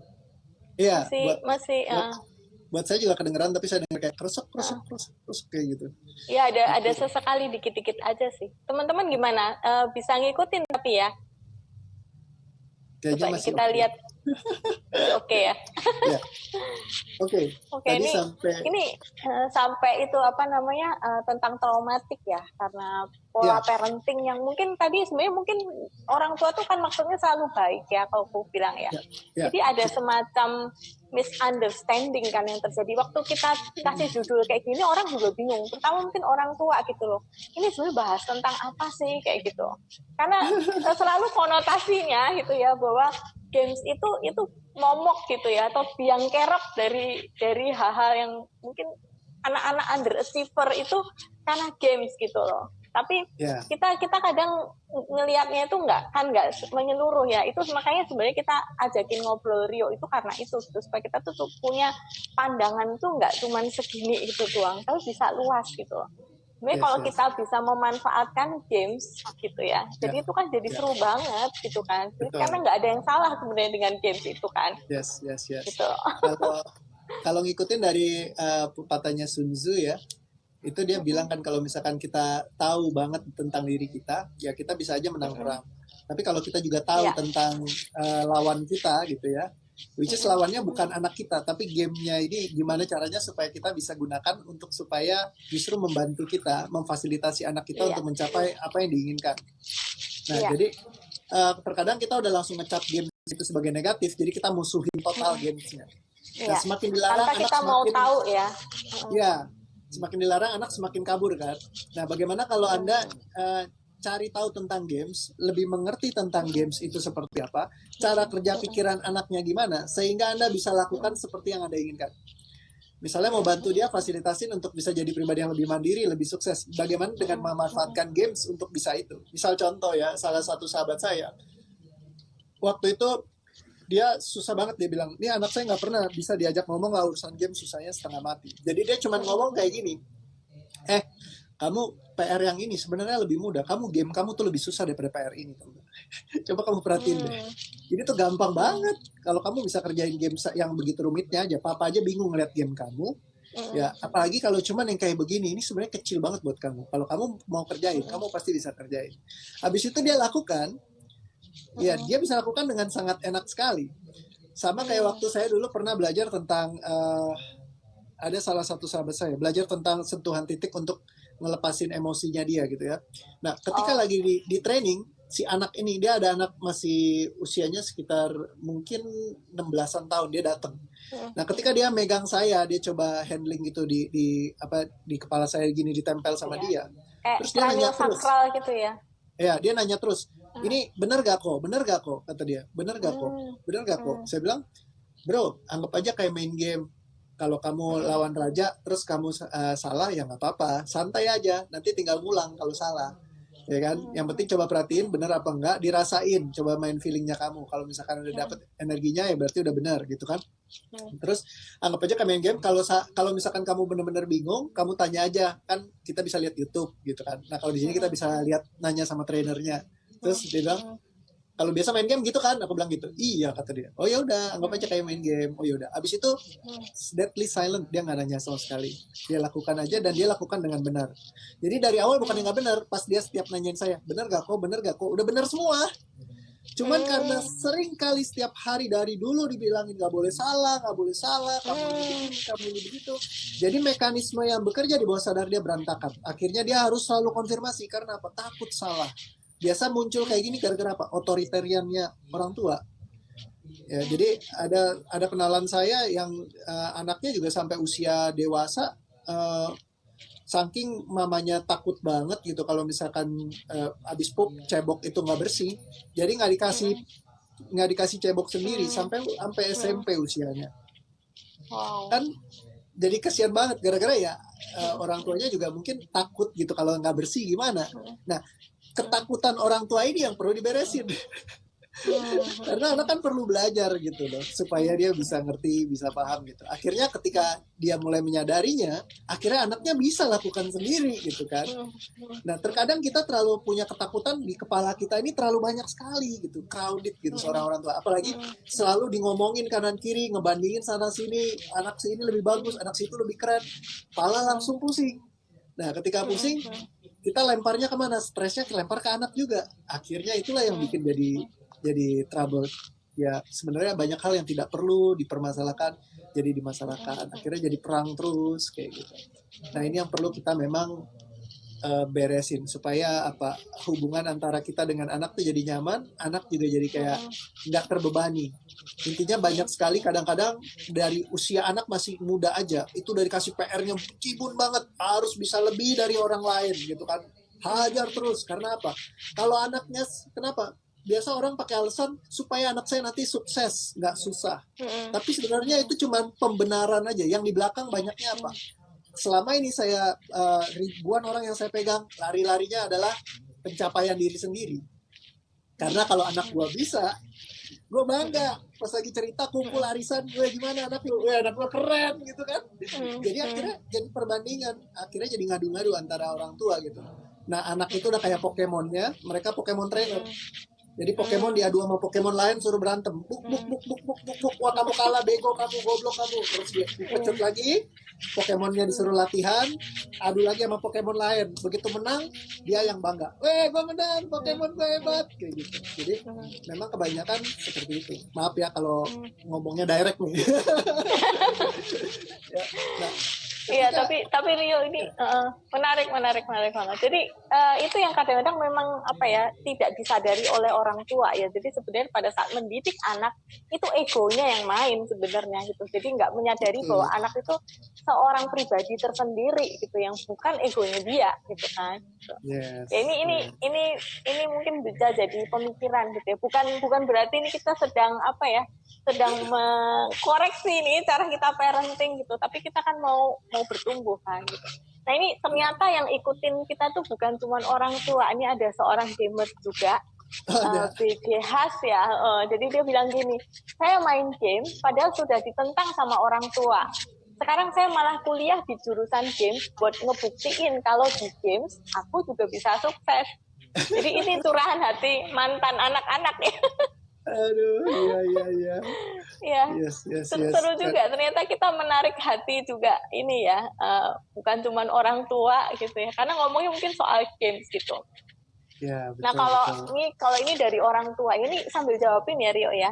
Iya. Masih. Buat saya juga kedengeran, tapi saya dengar kayak kresek kayak gitu. Iya, ada sesekali dikit-dikit aja sih. Teman-teman gimana? Bisa ngikutin tapi ya? Kayaknya masih kita lihat. Oke ya. Ya. Oke. Ini sampai itu apa namanya tentang traumatik ya, karena pola parenting yang mungkin tadi sebenarnya mungkin orang tua tuh kan maksudnya selalu baik ya kalau aku bilang ya. Jadi ada semacam misunderstanding kan yang terjadi waktu kita kasih judul kayak gini, orang juga bingung, terutama mungkin orang tua gitu loh, ini sebenarnya bahas tentang apa sih kayak gitu, karena selalu konotasinya gitu ya bahwa games itu momok gitu ya, atau biang kerok dari hal-hal yang mungkin anak-anak underachiever itu karena games gitu loh. Tapi kita kadang ngelihatnya itu nggak menyeluruh ya. Itu makanya sebenarnya kita ajakin ngobrol Rio itu karena itu, supaya kita tuh punya pandangan tuh nggak cuma segini itu doang, tapi bisa luas gitu loh. Sebenarnya kalau kita bisa memanfaatkan games gitu ya, jadi itu kan jadi seru banget gitu kan. Karena nggak ada yang salah sebenarnya dengan games itu kan. Yes. Gitu. Kalau ngikutin dari pepatahnya Sun Tzu ya, itu dia bilang kan kalau misalkan kita tahu banget tentang diri kita, ya kita bisa aja menang perang. Tapi kalau kita juga tahu tentang lawan kita gitu ya, which is lawannya bukan anak kita, tapi gamenya ini gimana caranya supaya kita bisa gunakan untuk supaya justru membantu kita, memfasilitasi anak kita untuk mencapai apa yang diinginkan. Nah, jadi terkadang kita udah langsung ngecap game itu sebagai negatif, jadi kita musuhin total gamesnya. Nah, semakin dilarang tanpa kita mau tahu ya. Iya. Semakin dilarang anak semakin kabur kan. Nah, bagaimana kalau Anda cari tahu tentang games, lebih mengerti tentang games itu seperti apa, cara kerja pikiran anaknya gimana, sehingga Anda bisa lakukan seperti yang Anda inginkan. Misalnya mau bantu dia fasilitasin untuk bisa jadi pribadi yang lebih mandiri, lebih sukses. Bagaimana dengan memanfaatkan games untuk bisa itu. Misal contoh ya, salah satu sahabat saya, waktu itu dia susah banget, dia bilang, ini anak saya nggak pernah bisa diajak ngomong lah, urusan game susahnya setengah mati. Jadi dia cuma ngomong kayak gini, kamu PR yang ini sebenarnya lebih mudah, game kamu tuh lebih susah daripada PR ini. Coba kamu perhatiin deh. Ini tuh gampang banget, kalau kamu bisa kerjain game yang begitu rumitnya aja, papa aja bingung ngeliat game kamu. Ya, apalagi kalau cuman yang kayak begini, ini sebenarnya kecil banget buat kamu. Kalau kamu mau kerjain, kamu pasti bisa kerjain. Habis itu dia lakukan. Ya, dia bisa lakukan dengan sangat enak sekali. Sama kayak waktu saya dulu pernah belajar tentang ada salah satu sahabat saya belajar tentang sentuhan titik untuk ngelepasin emosinya dia gitu ya. Nah, ketika lagi di training, si anak ini, dia ada anak masih usianya sekitar mungkin 16-an tahun, dia datang. Nah, ketika dia megang saya, dia coba handling gitu di kepala saya gini, ditempel sama dia. Kayak Terus dia nanya terus. sakral gitu ya. Ya, dia nanya terus. Ini bener gak kok? Bener gak kok? Kata dia. Bener gak kok? Bener gak kok? Saya bilang, bro, anggap aja kayak main game. Kalau kamu lawan raja, terus kamu salah, ya nggak apa-apa. Santai aja. Nanti tinggal ngulang kalau salah. Ya kan? Yang penting coba perhatiin bener apa enggak, dirasain. Coba main feelingnya kamu. Kalau misalkan udah dapet energinya, ya berarti udah benar gitu kan. Terus anggap aja kayak main game. Kalau misalkan kamu bener-bener bingung, kamu tanya aja. Kan kita bisa lihat YouTube gitu kan. Nah kalau di sini kita bisa lihat, nanya sama trainernya. Terus dia bilang, kalau biasa main game gitu kan, aku bilang gitu. Iya, kata dia. Oh ya udah, anggap aja kayak main game. Oh ya udah. Abis itu deadly silent, dia nggak nanya sama sekali. Dia lakukan aja dan dia lakukan dengan benar. Jadi dari awal bukan nggak benar, pas dia setiap nanyain saya, benar gak kok, benar gak kok, udah benar semua. Cuman karena sering kali setiap hari dari dulu dibilangin nggak boleh salah, kamu ini begini, kamu ini begitu. Jadi mekanisme yang bekerja di bawah sadar dia berantakan. Akhirnya dia harus selalu konfirmasi karena apa? Takut salah. Biasa muncul kayak gini gara-gara apa? Otoritariannya orang tua. Ya, jadi ada kenalan saya yang anaknya juga sampai usia dewasa, saking mamanya takut banget gitu kalau misalkan abis pup cebok itu nggak bersih, jadi nggak dikasih cebok sendiri sampai SMP usianya. Kan jadi kasihan banget gara-gara ya orang tuanya juga mungkin takut gitu kalau nggak bersih gimana. Nah, ketakutan orang tua ini yang perlu diberesin. Karena anak kan perlu belajar gitu loh, supaya dia bisa ngerti, bisa paham gitu. Akhirnya ketika dia mulai menyadarinya, akhirnya anaknya bisa lakukan sendiri gitu kan. Nah terkadang kita terlalu punya ketakutan di kepala kita ini terlalu banyak sekali gitu, crowded gitu seorang orang tua. Apalagi selalu ngomongin kanan kiri, ngebandingin sana sini, anak sini lebih bagus, anak situ lebih keren, kepala langsung pusing. Nah ketika pusing, kita lemparnya kemana? Stresnya lempar ke anak juga. Akhirnya itulah yang bikin jadi trouble. Ya sebenarnya banyak hal yang tidak perlu dipermasalahkan jadi dimasalahkan. Akhirnya jadi perang terus kayak gitu. Nah ini yang perlu kita memang beresin supaya apa, hubungan antara kita dengan anak tuh jadi nyaman, anak juga jadi kayak nggak terbebani. Intinya banyak sekali kadang-kadang dari usia anak masih muda aja itu dari kasih PR-nya cibun banget, harus bisa lebih dari orang lain gitu kan, hajar terus. Karena apa? Kalau anaknya kenapa? Biasa orang pakai alasan supaya anak saya nanti sukses, nggak susah. Tapi sebenarnya itu cuma pembenaran aja. Yang di belakang banyaknya apa? Selama ini saya ribuan orang yang saya pegang, lari-larinya adalah pencapaian diri sendiri. Karena kalau anak gue bisa, gue bangga. Pas lagi cerita kumpul arisan, gue gimana anak lu? Anak lu keren gitu kan. Jadi akhirnya jadi perbandingan, akhirnya jadi ngadu-ngadu antara orang tua gitu. Nah anak itu udah kayak Pokemonnya, mereka Pokemon trainer. Jadi Pokemon diadu sama Pokemon lain, suruh berantem. Buk. Wah kamu kalah, bego kamu, goblok kamu. Terus dipecut lagi, Pokemonnya disuruh latihan, adu lagi sama Pokemon lain. Begitu menang, dia yang bangga. Gue menang, Pokemon gue hebat. Kayak gitu. Jadi memang kebanyakan seperti itu. Maaf ya kalau ngomongnya direct nih. Ya, nah, iya, tapi Rio ini menarik banget. Jadi itu yang kadang-kadang memang apa ya, tidak disadari oleh orang tua ya. Jadi sebenarnya pada saat mendidik anak itu egonya yang main sebenarnya gitu. Jadi nggak menyadari bahwa anak itu seorang pribadi tersendiri gitu, yang bukan egonya dia gitu kan. yes, ya ini mungkin bisa jadi pemikiran gitu ya. Bukan berarti ini kita sedang apa ya, sedang mengkoreksi nih cara kita parenting gitu, tapi kita kan mau bertumbuh kan gitu. Nah ini ternyata yang ikutin kita tuh bukan cuma orang tua, ini ada seorang gamer juga, BG Has ya. Jadi dia bilang gini, saya main game padahal sudah ditentang sama orang tua. Sekarang saya malah kuliah di jurusan games buat ngebuktiin kalau di games aku juga bisa sukses. Jadi ini curahan hati mantan anak-anak ya. Aduh, iya. Iya. Yes. Seru juga. Ternyata kita menarik hati juga ini ya. Bukan cuma orang tua gitu ya. Karena ngomongnya mungkin soal games gitu. Ya, betul, nah kalau ini dari orang tua, ini sambil jawabin ya Rio ya.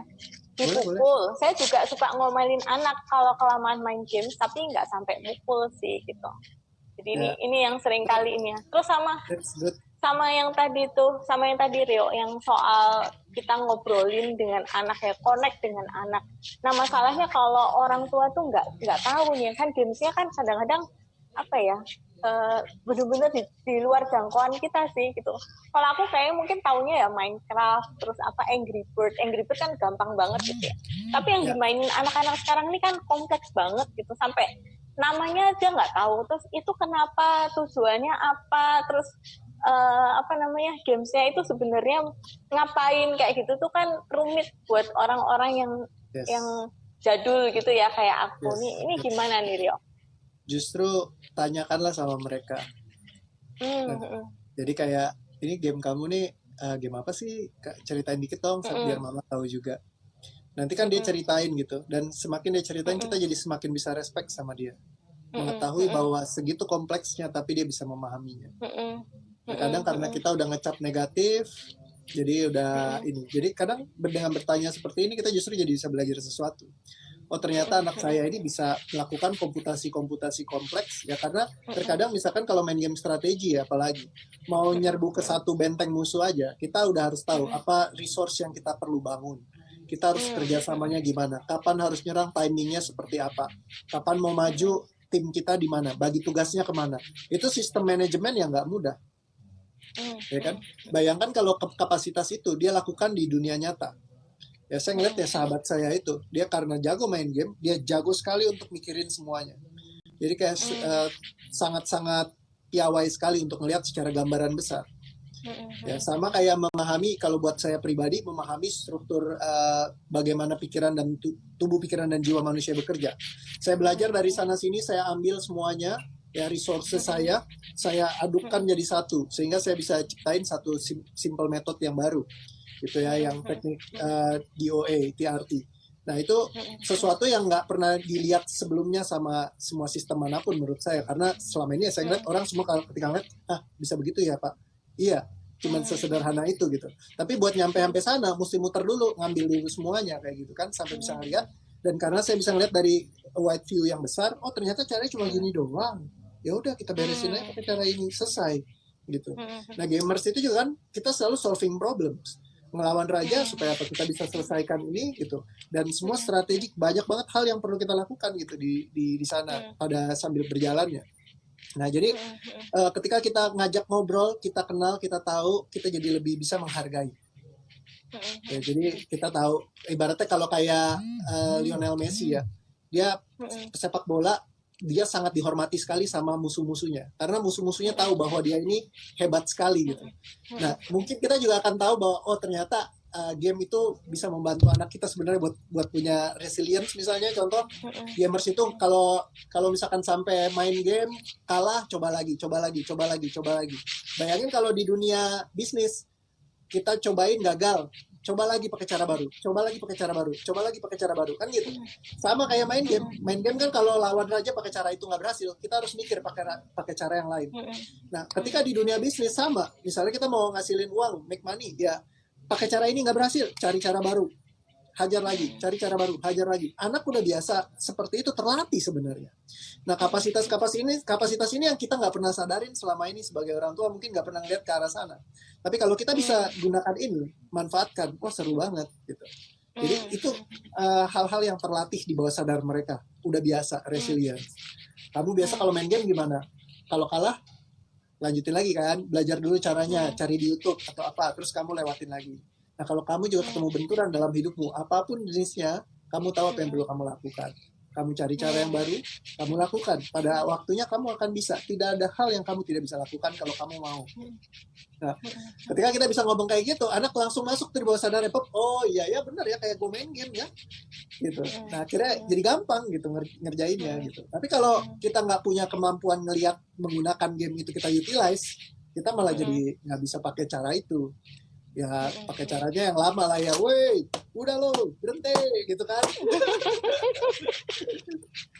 Dipukul. Boleh. Saya juga suka ngomelin anak kalau kelamaan main games, tapi nggak sampai mukul sih gitu. Jadi ini yang sering kali ini ya. Terus sama yang tadi Rio, yang soal kita ngobrolin dengan anak ya, connect dengan anak. Nah masalahnya kalau orang tua tuh nggak tahu nih kan, gamesnya kan kadang-kadang apa ya, bener-bener di luar jangkauan kita sih gitu. Kalau aku kayaknya mungkin taunya ya Minecraft, terus apa Angry Bird kan gampang banget gitu ya. Tapi yang dimainin anak-anak sekarang ini kan kompleks banget gitu, sampai namanya aja nggak tahu. Terus itu kenapa, tujuannya apa, terus apa namanya gamesnya itu sebenarnya ngapain, kayak gitu tuh kan rumit buat orang-orang yang jadul gitu ya kayak aku. Ini gimana nih Rio? Justru tanyakanlah sama mereka. Jadi kayak, ini game kamu nih game apa sih? Ceritain dikit dong biar mama tahu juga. Nanti kan dia ceritain gitu, dan semakin dia ceritain kita jadi semakin bisa respect sama dia, mengetahui bahwa segitu kompleksnya tapi dia bisa memahaminya. Kadang karena kita udah ngecap negatif, jadi udah ini. Jadi kadang dengan bertanya seperti ini kita justru jadi bisa belajar sesuatu. Oh ternyata anak saya ini bisa melakukan komputasi kompleks ya, karena terkadang misalkan kalau main game strategi ya, apalagi mau nyerbu ke satu benteng musuh aja, kita udah harus tahu apa resource yang kita perlu bangun, kita harus kerjasamanya gimana, kapan harus nyerang, timingnya seperti apa, kapan mau maju, tim kita di mana, bagi tugasnya kemana. Itu sistem manajemen yang nggak mudah, ya kan? Bayangkan kalau kapasitas itu dia lakukan di dunia nyata. Ya saya ngeliat ya sahabat saya itu, dia karena jago main game, dia jago sekali untuk mikirin semuanya. Jadi kayak sangat-sangat piawai sekali untuk ngelihat secara gambaran besar. Ya sama kayak memahami, kalau buat saya pribadi, memahami struktur bagaimana pikiran dan tubuh pikiran dan jiwa manusia bekerja. Saya belajar dari sana sini, saya ambil semuanya, ya resources saya adukkan jadi satu, sehingga saya bisa ciptain satu simple method yang baru. Gitu ya, yang teknik DOA, TRT. Nah itu sesuatu yang nggak pernah dilihat sebelumnya sama semua sistem manapun menurut saya, karena selama ini saya ngeliat orang semua kalau ketika ngeliat, bisa begitu ya Pak, iya, cuman sesederhana itu gitu. Tapi buat nyampe sana mesti muter dulu, ngambil dulu semuanya kayak gitu kan, sampai bisa ngeliat. Dan karena saya bisa ngeliat dari wide view yang besar, oh ternyata caranya cuma gini doang, ya udah kita beresin aja pakai cara ini, selesai gitu. Nah gamers itu juga kan kita selalu solving problems, melawan raja supaya apa, kita bisa selesaikan ini gitu. Dan semua strategik, banyak banget hal yang perlu kita lakukan gitu di sana pada sambil berjalannya. Nah jadi ketika kita ngajak ngobrol, kita kenal, kita tahu, kita jadi lebih bisa menghargai. Ya, jadi kita tahu ibaratnya kalau kayak Lionel Messi ya, dia pesepak bola, dia sangat dihormati sekali sama musuh-musuhnya, karena musuh-musuhnya tahu bahwa dia ini hebat sekali gitu. Nah mungkin kita juga akan tahu bahwa oh ternyata game itu bisa membantu anak kita sebenarnya buat punya resilience. Misalnya contoh gamers itu kalau misalkan sampai main game kalah, coba lagi. Bayangin kalau di dunia bisnis kita cobain gagal, coba lagi pakai cara baru, kan gitu. Sama kayak main game kan kalau lawan raja pakai cara itu nggak berhasil, kita harus mikir pakai cara yang lain. Nah ketika di dunia bisnis sama, misalnya kita mau ngasilin uang, make money, ya pakai cara ini nggak berhasil, cari cara baru, hajar lagi, cari cara baru, hajar lagi. Anak udah biasa seperti itu, terlatih sebenarnya. Nah kapasitas ini yang kita nggak pernah sadarin selama ini sebagai orang tua, mungkin nggak pernah lihat ke arah sana. Tapi kalau kita bisa gunakan ini, manfaatkan, wah seru banget gitu. Jadi itu hal-hal yang terlatih di bawah sadar mereka, udah biasa, resilience. Kamu biasa kalau main game gimana? Kalau kalah, lanjutin lagi kan, belajar dulu caranya, cari di YouTube atau apa, terus kamu lewatin lagi. Nah kalau kamu juga ketemu benturan dalam hidupmu, apapun jenisnya, kamu tahu apa yang perlu kamu lakukan. Kamu cari cara yang baru, kamu lakukan. Pada waktunya kamu akan bisa. Tidak ada hal yang kamu tidak bisa lakukan kalau kamu mau. Nah, ketika kita bisa ngomong kayak gitu, anak langsung masuk di bawah sadarnya, oh iya ya benar ya, kayak gue main game ya, gitu. Nah akhirnya jadi gampang gitu ngerjainnya gitu. Tapi kalau kita nggak punya kemampuan ngelihat menggunakan game itu kita utilize, kita malah jadi nggak bisa pakai cara itu. Ya pakai caranya yang lama lah ya, woi udah lo berhenti gitu kan.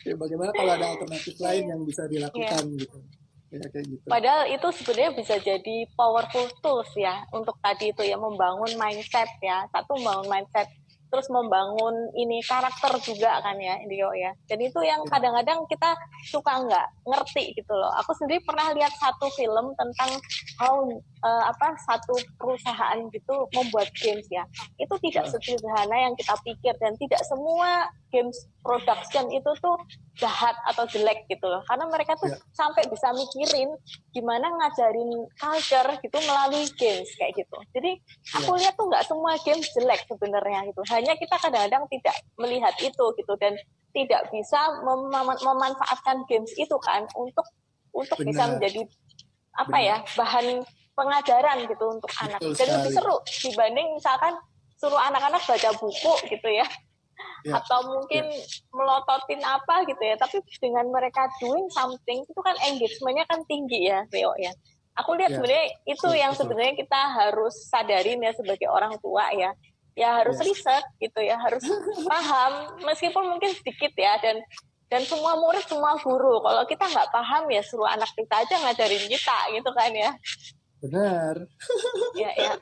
Ya, bagaimana kalau ada alternatif lain yang bisa dilakukan gitu. Ya, kayak gitu. Padahal itu sebenarnya bisa jadi powerful tools ya untuk tadi itu ya, membangun mindset ya. Satu membangun mindset, terus membangun ini karakter juga kan ya, Dio ya. Dan itu yang kadang-kadang kita suka nggak ngerti gitu loh. Aku sendiri pernah lihat satu film tentang satu perusahaan gitu membuat games ya. Itu tidak sederhana yang kita pikir, dan tidak semua games production itu tuh jahat atau jelek gitu loh. Karena mereka tuh sampai bisa mikirin gimana ngajarin culture gitu melalui games kayak gitu. Jadi aku lihat tuh nggak semua games jelek sebenarnya gitu. Hanya kita kadang-kadang tidak melihat itu gitu dan tidak bisa memanfaatkan games itu kan untuk bisa menjadi apa ya bahan pengajaran gitu untuk anak. Dan lebih seru dibanding misalkan suruh anak-anak baca buku gitu ya. Atau mungkin melototin apa gitu ya. Tapi dengan mereka doing something itu kan engagement-nya kan tinggi ya, Rio ya. Aku lihat sebenarnya itu yang sebenarnya kita harus sadarin ya sebagai orang tua ya. Ya harus riset gitu ya, harus paham meskipun mungkin sedikit ya dan semua murid, semua guru. Kalau kita nggak paham ya suruh anak kita aja ngajarin kita gitu kan ya. Benar. Ya.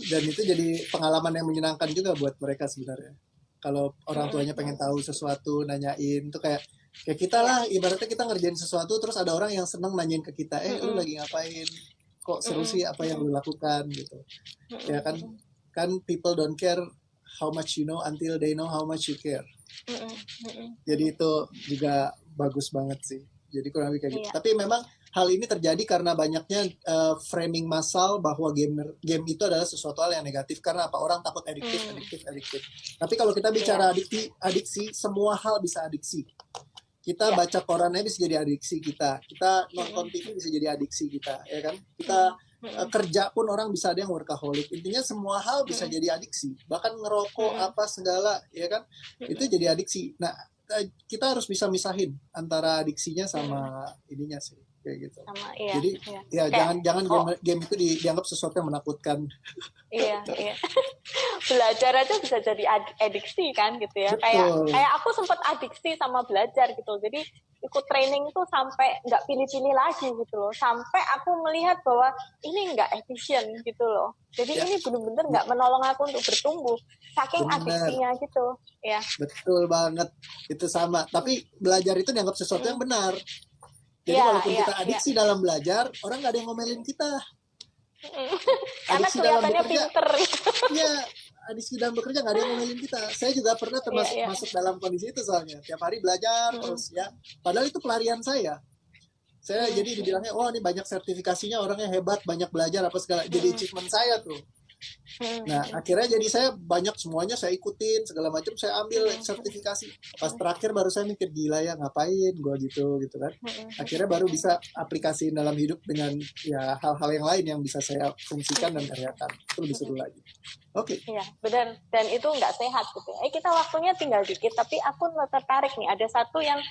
Dan itu jadi pengalaman yang menyenangkan juga buat mereka sebenarnya. Kalau orang tuanya pengen tahu sesuatu, nanyain, itu kayak kita lah, ibaratnya kita ngerjain sesuatu, terus ada orang yang seneng nanyain ke kita, lu lagi ngapain? Kok seru sih apa yang lu lakukan gitu. Ya kan people don't care how much you know until they know how much you care. Jadi itu juga bagus banget sih. Jadi kurang lebih kayak gitu. Tapi memang hal ini terjadi karena banyaknya framing massal bahwa game itu adalah sesuatu hal yang negatif karena apa orang takut adiktif. Tapi kalau kita bicara adiksi, semua hal bisa adiksi. Kita baca korannya bisa jadi adiksi kita nonton TV bisa jadi adiksi kita, ya kan? Kita kerja pun orang bisa ada yang workaholic. Intinya semua hal bisa jadi adiksi. Bahkan ngerokok apa segala, ya kan? Itu jadi adiksi. Nah, kita harus bisa misahin antara adiksinya sama ininya sih, kayak gitu. Jadi jangan game itu dianggap sesuatu yang menakutkan. Iya. Belajar aja bisa jadi adiksi kan gitu ya. Kayak aku sempat adiksi sama belajar gitu. Jadi ikut training tuh sampai nggak pilih-pilih lagi gitu loh. Sampai aku melihat bahwa ini nggak efisien gitu loh. Jadi ini benar-benar nggak menolong aku untuk bertumbuh. Saking adiksinya gitu. Ya. Betul banget. Itu sama. Tapi belajar itu dianggap sesuatu yang benar. Jadi walaupun kita adiksi dalam belajar, orang nggak ada yang ngomelin kita. Karena kelihatannya pinter. Iya, adiksi dalam bekerja nggak ada yang ngomelin kita. Saya juga pernah masuk dalam kondisi itu soalnya. Tiap hari belajar terus ya. Padahal itu pelarian saya. Saya jadi dibilangnya, ini banyak sertifikasinya, orangnya hebat, banyak belajar apa segala. Jadi achievement saya tuh. Nah, akhirnya jadi saya banyak semuanya saya ikutin, segala macam saya ambil sertifikasi. Pas terakhir baru saya mikir gila ya ngapain gue gitu kan. Akhirnya baru bisa aplikasiin dalam hidup dengan ya hal-hal yang lain yang bisa saya fungsikan dan kerjakan. Itu lebih seru lagi. Oke. Iya, benar. Dan itu nggak sehat gitu. Kita waktunya tinggal dikit, tapi aku tertarik nih. Ada satu yang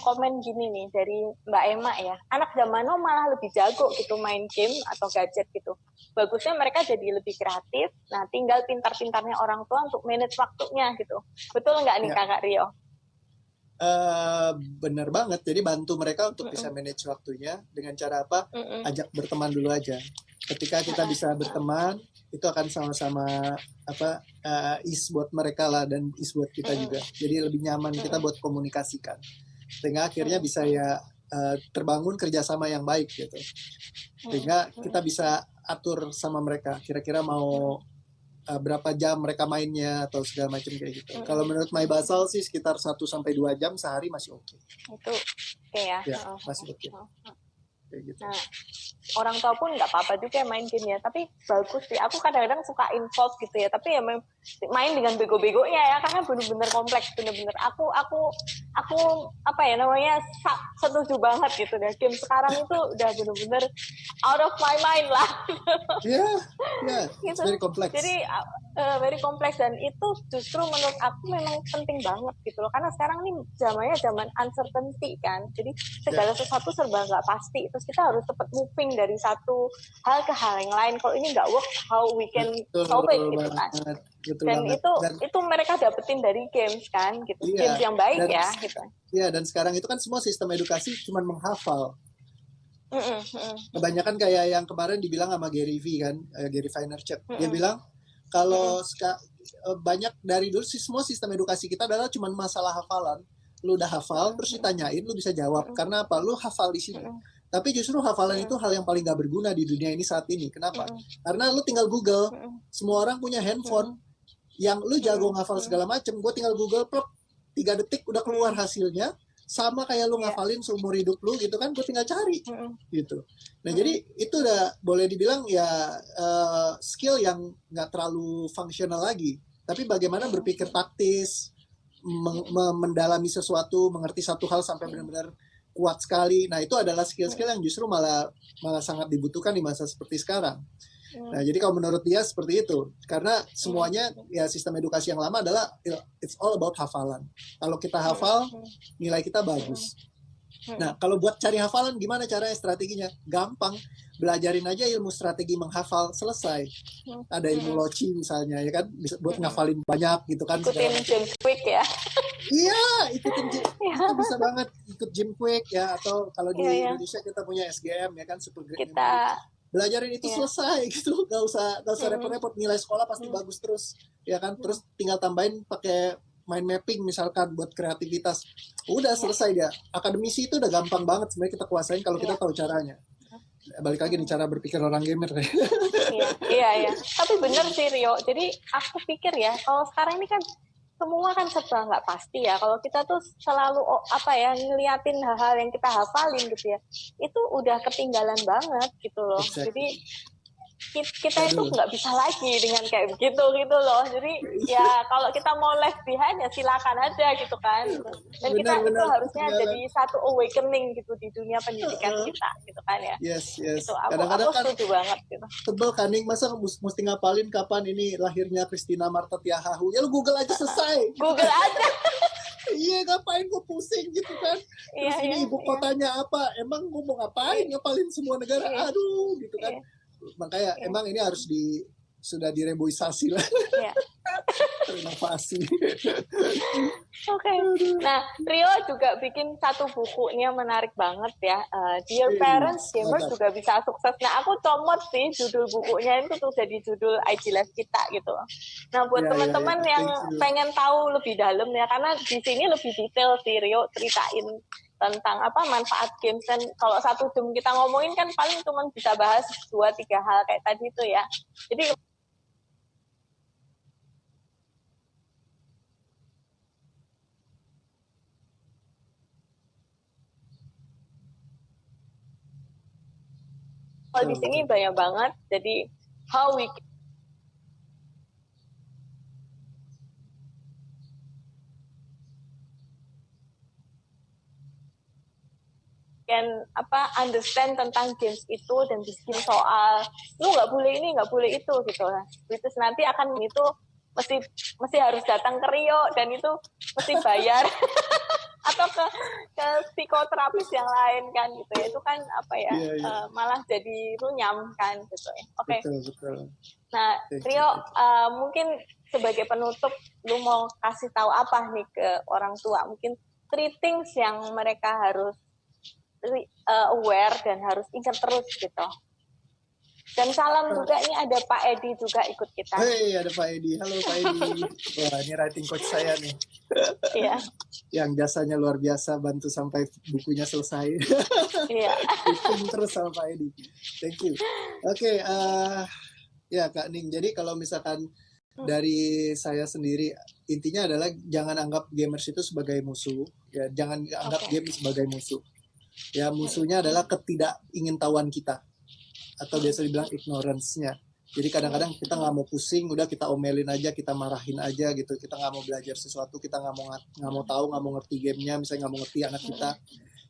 komen gini nih dari Mbak Emma ya. Anak zaman now malah lebih jago gitu main game atau gadget gitu. Bagusnya mereka jadi lebih kreatif. Nah, tinggal pintar-pintarnya orang tua untuk manage waktunya gitu. Betul nggak nih Kakak Rio? Bener banget. Jadi bantu mereka untuk bisa manage waktunya dengan cara apa? Ajak berteman dulu aja. Ketika kita bisa berteman, itu akan sama-sama ease buat mereka lah dan ease buat kita juga. Jadi lebih nyaman kita buat komunikasikan. Sehingga akhirnya bisa terbangun kerjasama yang baik gitu. Sehingga kita bisa atur sama mereka. Kira-kira mau berapa jam mereka mainnya atau segala macam kayak gitu. Kalau menurut My Basal sih sekitar 1-2 jam sehari masih oke. Itu oke ya. Masih oke. Kayak gitu. Nah, orang tua pun nggak apa-apa juga main game ya, tapi bagus sih. Aku kadang-kadang suka involve gitu ya, tapi ya main dengan bego-begonya ya, karena benar-benar kompleks, benar-benar. Aku apa ya namanya setuju banget gitu deh. Game sekarang itu udah benar-benar out of my mind lah. It's very complex. Jadi very complex dan itu justru menurut aku memang penting banget gitu loh, karena sekarang ini zamannya zaman uncertainty kan, jadi segala sesuatu serba nggak pasti. Terus kita harus cepat moving dari satu hal ke hal yang lain. Kalau ini nggak work, how we can solve it gitu kan. Dan itu mereka dapetin dari games kan gitu. Games yang baik ya gitu. Iya, dan sekarang itu kan semua sistem edukasi cuma menghafal. Kebanyakan kayak yang kemarin dibilang sama Gary V kan, Gary Vaynerchuk. Dia bilang kalau banyak dari dulu semua sistem edukasi kita adalah cuma masalah hafalan. Lu udah hafal terus ditanyain lu bisa jawab karena apa? Lu hafal di sini. Tapi justru hafalan itu hal yang paling gak berguna di dunia ini saat ini. Kenapa? Karena lu tinggal Google. Semua orang punya handphone. Yang lu jago ngafal segala macem, gue tinggal Google, plop, 3 detik udah keluar hasilnya, sama kayak lu ngafalin seumur hidup lu gitu kan, gue tinggal cari gitu. Nah jadi itu udah boleh dibilang ya skill yang nggak terlalu fungsional lagi, tapi bagaimana berpikir taktis, mendalami sesuatu, mengerti satu hal sampai benar-benar kuat sekali. Nah itu adalah skill-skill yang justru malah sangat dibutuhkan di masa seperti sekarang. Nah, jadi kalau menurut dia seperti itu, karena semuanya ya sistem edukasi yang lama adalah it's all about hafalan. Kalau kita hafal, nilai kita bagus. Nah, kalau buat cari hafalan gimana caranya, strateginya? Gampang, belajarin aja ilmu strategi menghafal, selesai. Ada ilmu loci misalnya, ya kan, bisa buat ngafalin banyak gitu kan. Ikutin Jim Kwik ya. Iya, ikutin Jim. Kita bisa banget ikut Jim Kwik ya, atau kalau di Indonesia kita punya SGM ya kan, Super Great Memory. Belajarin itu selesai gitu, gak usah repot-repot, nilai sekolah pasti bagus terus ya kan, terus tinggal tambahin pakai mind mapping misalkan buat kreativitas, udah selesai dia. Akademisi itu udah gampang banget sebenarnya kita kuasain kalau kita tahu caranya. Balik lagi nih cara berpikir orang gamer. Iya. Tapi bener sih Rio, jadi aku pikir ya kalau sekarang ini kan semua kan serba nggak pasti ya. Kalau kita tuh selalu ngeliatin hal-hal yang kita hafalin gitu ya, itu udah ketinggalan banget gitu loh. Jadi kita itu nggak bisa lagi dengan kayak begitu gitu loh. Jadi ya kalau kita mau left behind ya silakan aja gitu kan. Dan kita itu harusnya jadi satu awakening gitu di dunia pendidikan kita gitu kan ya. Yes. Gitu. Kadang-kadang aku setuju banget gitu. Tebel kan nih, masa mesti ngapalin kapan ini lahirnya Christina Marta Tiahahu? Ya lu Google aja selesai. Google aja. Iya, ngapain gue pusing gitu kan. Terus ini ibu kotanya apa? Emang gue mau ngapain ngapalin semua negara? Aduh gitu kan. Makanya emang ini harus sudah direboisasi lah. Renovasi. Oke. Nah, Rio juga bikin satu bukunya menarik banget ya. Dear Parents, Gamers juga bisa sukses. Nah, aku comot sih judul bukunya itu tuh jadi judul IG Live kita gitu. Nah, buat teman-teman yang pengen tahu lebih dalam ya, karena di sini lebih detail sih Rio ceritain tentang manfaat games, dan kalau 1 jam kita ngomongin kan paling cuma bisa bahas 2-3 hal kayak tadi itu ya. Jadi kalau di sini banyak banget. Jadi how we can understand tentang games itu dan bikin soal lu nggak boleh ini nggak boleh itu gitu lah. Terus nanti akan itu mesti harus datang ke Rio dan itu mesti bayar atau ke psikoterapis yang lain kan gitu ya. Itu kan malah jadi runyam kan gitu ya. Oke. Betul. Nah, Rio, mungkin sebagai penutup lu mau kasih tahu apa nih ke orang tua? Mungkin 3 things yang mereka harus aware dan harus ingat terus gitu. Dan salam juga, ini ada Pak Edi juga ikut kita. Hei, ada Pak Edi. Halo Pak Edi. Wah, ini writing coach saya nih. Iya. Yang jasanya luar biasa, bantu sampai bukunya selesai. Iya. Itu terus sama Pak Edi. Thank you. Oke, ya Kak Ning. Jadi kalau misalkan dari saya sendiri, intinya adalah jangan anggap gamers itu sebagai musuh. Ya, jangan anggap game sebagai musuh. Ya, musuhnya adalah ketidakingintahuan kita, atau biasa dibilang ignorance-nya. Jadi kadang-kadang kita nggak mau pusing, udah kita omelin aja, kita marahin aja gitu. Kita nggak mau belajar sesuatu, kita nggak mau tahu, nggak mau ngerti gamenya, misalnya nggak mau ngerti anak kita.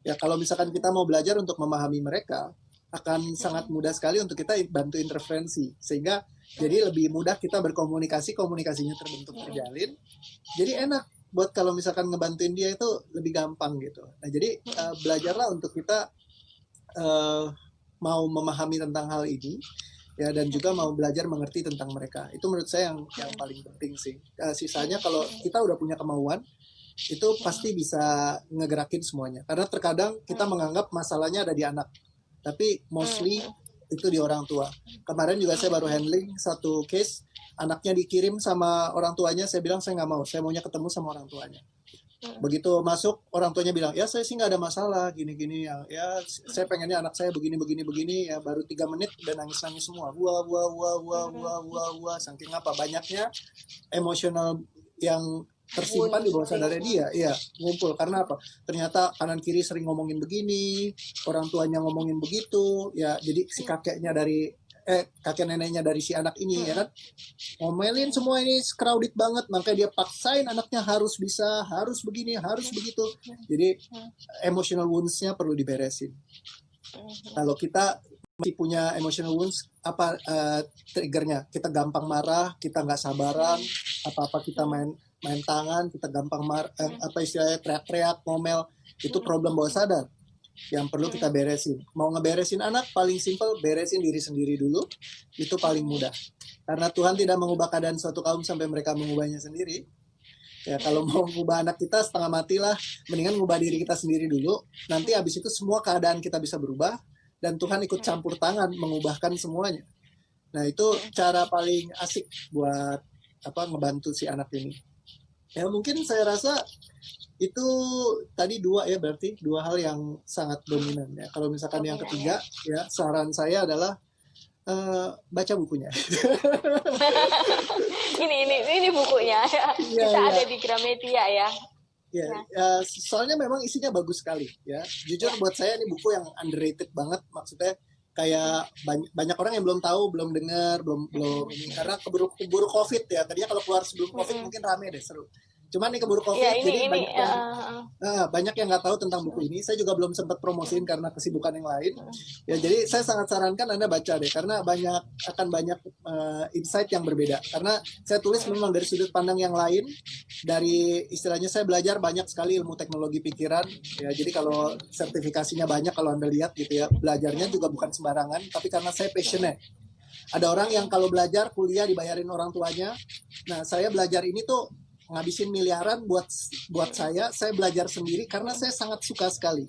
Ya kalau misalkan kita mau belajar untuk memahami mereka, akan sangat mudah sekali untuk kita bantu intervensi, sehingga jadi lebih mudah kita komunikasinya terbentuk, terjalin. Jadi enak buat kalau misalkan ngebantuin dia itu lebih gampang gitu. Nah jadi belajarlah untuk kita mau memahami tentang hal ini ya, dan juga mau belajar mengerti tentang mereka. Itu menurut saya yang paling penting sih. Sisanya kalau kita udah punya kemauan, itu pasti bisa ngegerakin semuanya. Karena terkadang kita menganggap masalahnya ada di anak, tapi mostly itu di orang tua. Kemarin juga saya baru handling satu case, anaknya dikirim sama orang tuanya, saya bilang saya nggak mau, saya maunya ketemu sama orang tuanya. Begitu masuk, orang tuanya bilang, ya saya sih nggak ada masalah, gini-gini, ya saya pengennya anak saya begini, ya baru 3 menit udah nangis-nangis semua, wah, saking apa banyaknya emosional yang tersimpan di bawah sadarnya dia, iya, ngumpul. Karena apa? Ternyata kanan kiri sering ngomongin begini, orang tuanya ngomongin begitu, ya jadi si kakeknya dari kakek neneknya dari si anak ini ya kan ngomelin semua, ini crowded banget, makanya dia paksain anaknya harus bisa, harus begini, harus begitu. Jadi emotional wounds-nya perlu diberesin. Kalau kita masih punya emotional wounds, apa triggernya? Kita gampang marah, kita nggak sabaran, apa-apa kita main tangan, kita gampang apa istilahnya teriak-teriak, ngomel, itu problem bawah sadar yang perlu kita beresin. Mau ngeberesin anak, paling simpel, beresin diri sendiri dulu, itu paling mudah. Karena Tuhan tidak mengubah keadaan suatu kaum sampai mereka mengubahnya sendiri. Ya, kalau mau mengubah anak kita setengah mati lah, mendingan mengubah diri kita sendiri dulu. Nanti habis itu semua keadaan kita bisa berubah, dan Tuhan ikut campur tangan mengubahkan semuanya. Nah, itu cara paling asik buat ngebantu si anak ini. Ya, mungkin saya rasa itu tadi berarti dua hal yang sangat dominan ya. Kalau misalkan yang ketiga ya, saran saya adalah baca bukunya. ini bukunya. Kita ada di Gramedia ya. Ya, soalnya memang isinya bagus sekali ya. Jujur buat saya ini buku yang underrated banget, maksudnya kayak banyak orang yang belum tahu, belum dengar, belum ini karena keburu COVID ya. Tadinya kalau keluar sebelum COVID mungkin rame deh, seru. Cuman nih keburu COVID, jadi banyak yang nggak tahu tentang buku ini. Saya juga belum sempat promosiin karena kesibukan yang lain. Ya, jadi saya sangat sarankan Anda baca deh, karena akan banyak insight yang berbeda. Karena saya tulis memang dari sudut pandang yang lain, dari istilahnya saya belajar banyak sekali ilmu teknologi pikiran. Ya, jadi kalau sertifikasinya banyak kalau Anda lihat gitu ya, belajarnya juga bukan sembarangan, tapi karena saya passionate. Ada orang yang kalau belajar kuliah dibayarin orang tuanya. Nah, saya belajar ini tuh ngabisin miliaran buat saya belajar sendiri karena saya sangat suka sekali.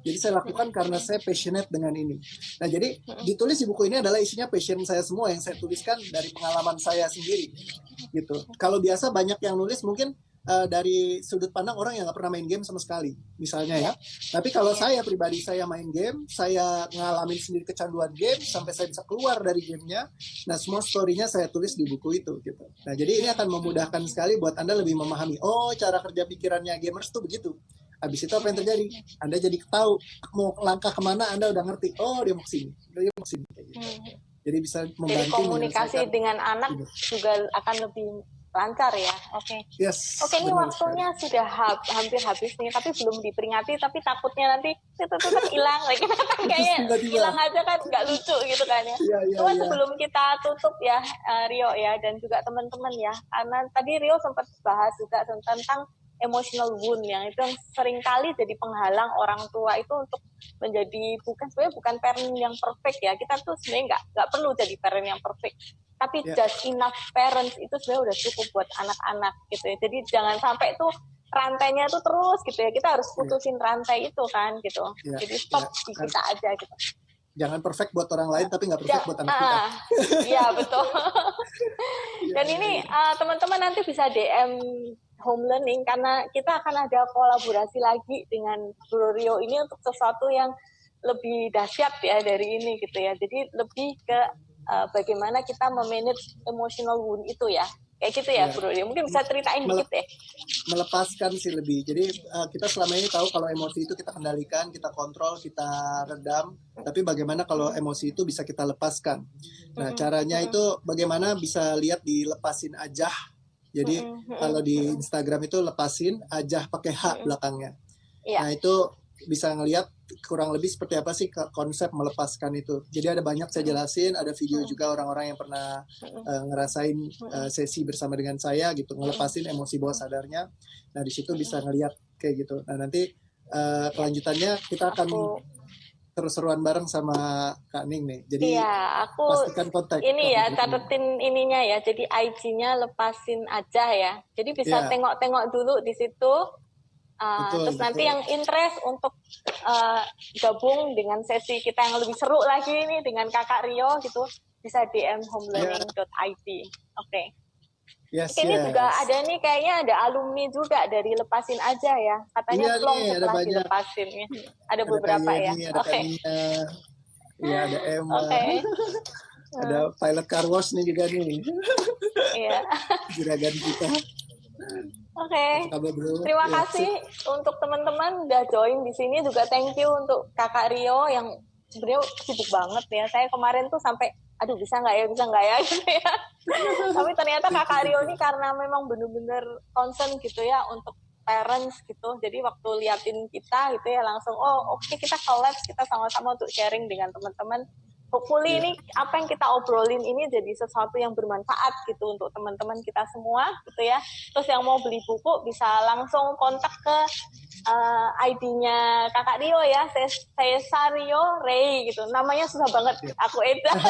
Jadi saya lakukan karena saya passionate dengan ini. Nah, jadi ditulis di buku ini adalah isinya passion saya semua yang saya tuliskan dari pengalaman saya sendiri. Gitu. Kalau biasa banyak yang nulis mungkin dari sudut pandang orang yang nggak pernah main game sama sekali, misalnya ya. Tapi kalau saya pribadi, saya main game, saya ngalamin sendiri kecanduan game sampai saya bisa keluar dari gamenya. Nah, semua story-nya saya tulis di buku itu gitu. Nah, jadi ini akan memudahkan sekali buat Anda lebih memahami, oh cara kerja pikirannya gamers tuh begitu. Habis itu apa yang terjadi? Anda jadi tahu mau langkah kemana, Anda udah ngerti, oh dia mau kesini, dia mau kesini kayak gitu. Jadi bisa membantu. Jadi komunikasi dengan anak juga akan lebih lancar ya. Oke. Yes, Oke, ini waktunya sudah hampir habis nih, tapi belum diperingati, tapi takutnya nanti itu hilang lagi. Kayaknya hilang aja kan nggak lucu gitu kan ya. Cuma sebelum kita tutup ya, Rio ya, dan juga teman-teman ya, karena tadi Rio sempat bahas juga tentang emotional wound yang itu yang seringkali jadi penghalang orang tua itu untuk menjadi bukan parent yang perfect ya. Kita tuh sebenarnya nggak perlu jadi parent yang perfect, tapi just enough parents itu sebenarnya udah cukup buat anak-anak gitu ya. Jadi jangan sampai tuh rantainya tuh terus gitu ya. Kita harus putusin rantai itu kan gitu. Jadi stop di kita aja gitu. Jangan perfect buat orang lain tapi nggak perfect buat anak kita. Iya betul. Dan ini teman-teman nanti bisa DM Home Learning karena kita akan ada kolaborasi lagi dengan Bro Rio ini untuk sesuatu yang lebih dahsyat ya dari ini gitu ya. Jadi lebih ke bagaimana kita memanage emotional wound itu ya. Kayak gitu ya, Bro Rio. Mungkin bisa ceritain dikit ya. Melepaskan sih lebih. Jadi kita selama ini tahu kalau emosi itu kita kendalikan, kita kontrol, kita redam. Tapi bagaimana kalau emosi itu bisa kita lepaskan? Nah, caranya itu bagaimana bisa lihat di lepasin aja. Jadi kalau di Instagram itu lepasin aja pakai H belakangnya. Nah, itu bisa ngelihat kurang lebih seperti apa sih konsep melepaskan itu. Jadi ada banyak saya jelasin, ada video juga orang-orang yang pernah ngerasain sesi bersama dengan saya gitu, ngelepasin emosi bawah sadarnya. Nah, di situ bisa ngelihat kayak gitu. Nah, nanti kelanjutannya kita akan terus-seruan bareng sama Kak Ning nih. Jadi aku pastikan kontak. Ini ya, catetin ininya ya. Jadi IG-nya lepasin aja ya. Jadi bisa tengok-tengok dulu di situ. Terus nanti yang interest untuk gabung dengan sesi kita yang lebih seru lagi ini dengan Kakak Rio gitu, bisa DM homelearning.id. Oke. Ini juga ada nih, kayaknya ada alumni juga dari Lepasin Aja ya. Katanya plong setelah dilepasin. Ada beberapa ya. Oke. Iya, ada Emma. Ada pilot car wash nih juga nih. Iya. Juragan kita. Oke. Apa kabar, Bro? Terima Ya, kasih untuk teman-teman udah join di sini, juga thank you untuk Kakak Rio yang sebenarnya sibuk banget ya. Saya kemarin tuh sampai aduh bisa nggak ya gitu ya. Tapi ternyata Kakak Rio ini karena memang bener-bener concern gitu ya untuk parents gitu. Jadi waktu liatin kita gitu ya langsung oke, kita collab, kita sama-sama untuk sharing dengan teman-teman. Hopefully ini apa yang kita obrolin ini jadi sesuatu yang bermanfaat gitu untuk teman-teman kita semua gitu ya. Terus yang mau beli buku bisa langsung kontak ke ID-nya Kakak Rio ya, Cesario Ray gitu. Namanya susah banget aku edan.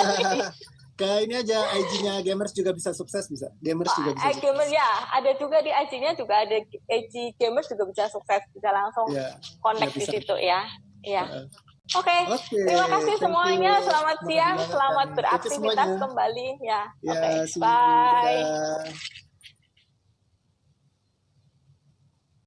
Kayak ini aja IG-nya Gamers juga bisa sukses bisa. Gamers juga bisa. Gamers ya, ada juga di IG-nya juga ada IG Gamers juga bisa sukses, bisa langsung connect di situ ya. Iya. Oke. Terima kasih semuanya. Selamat siang, selamat beraktivitas kembali ya. Oke. Bye.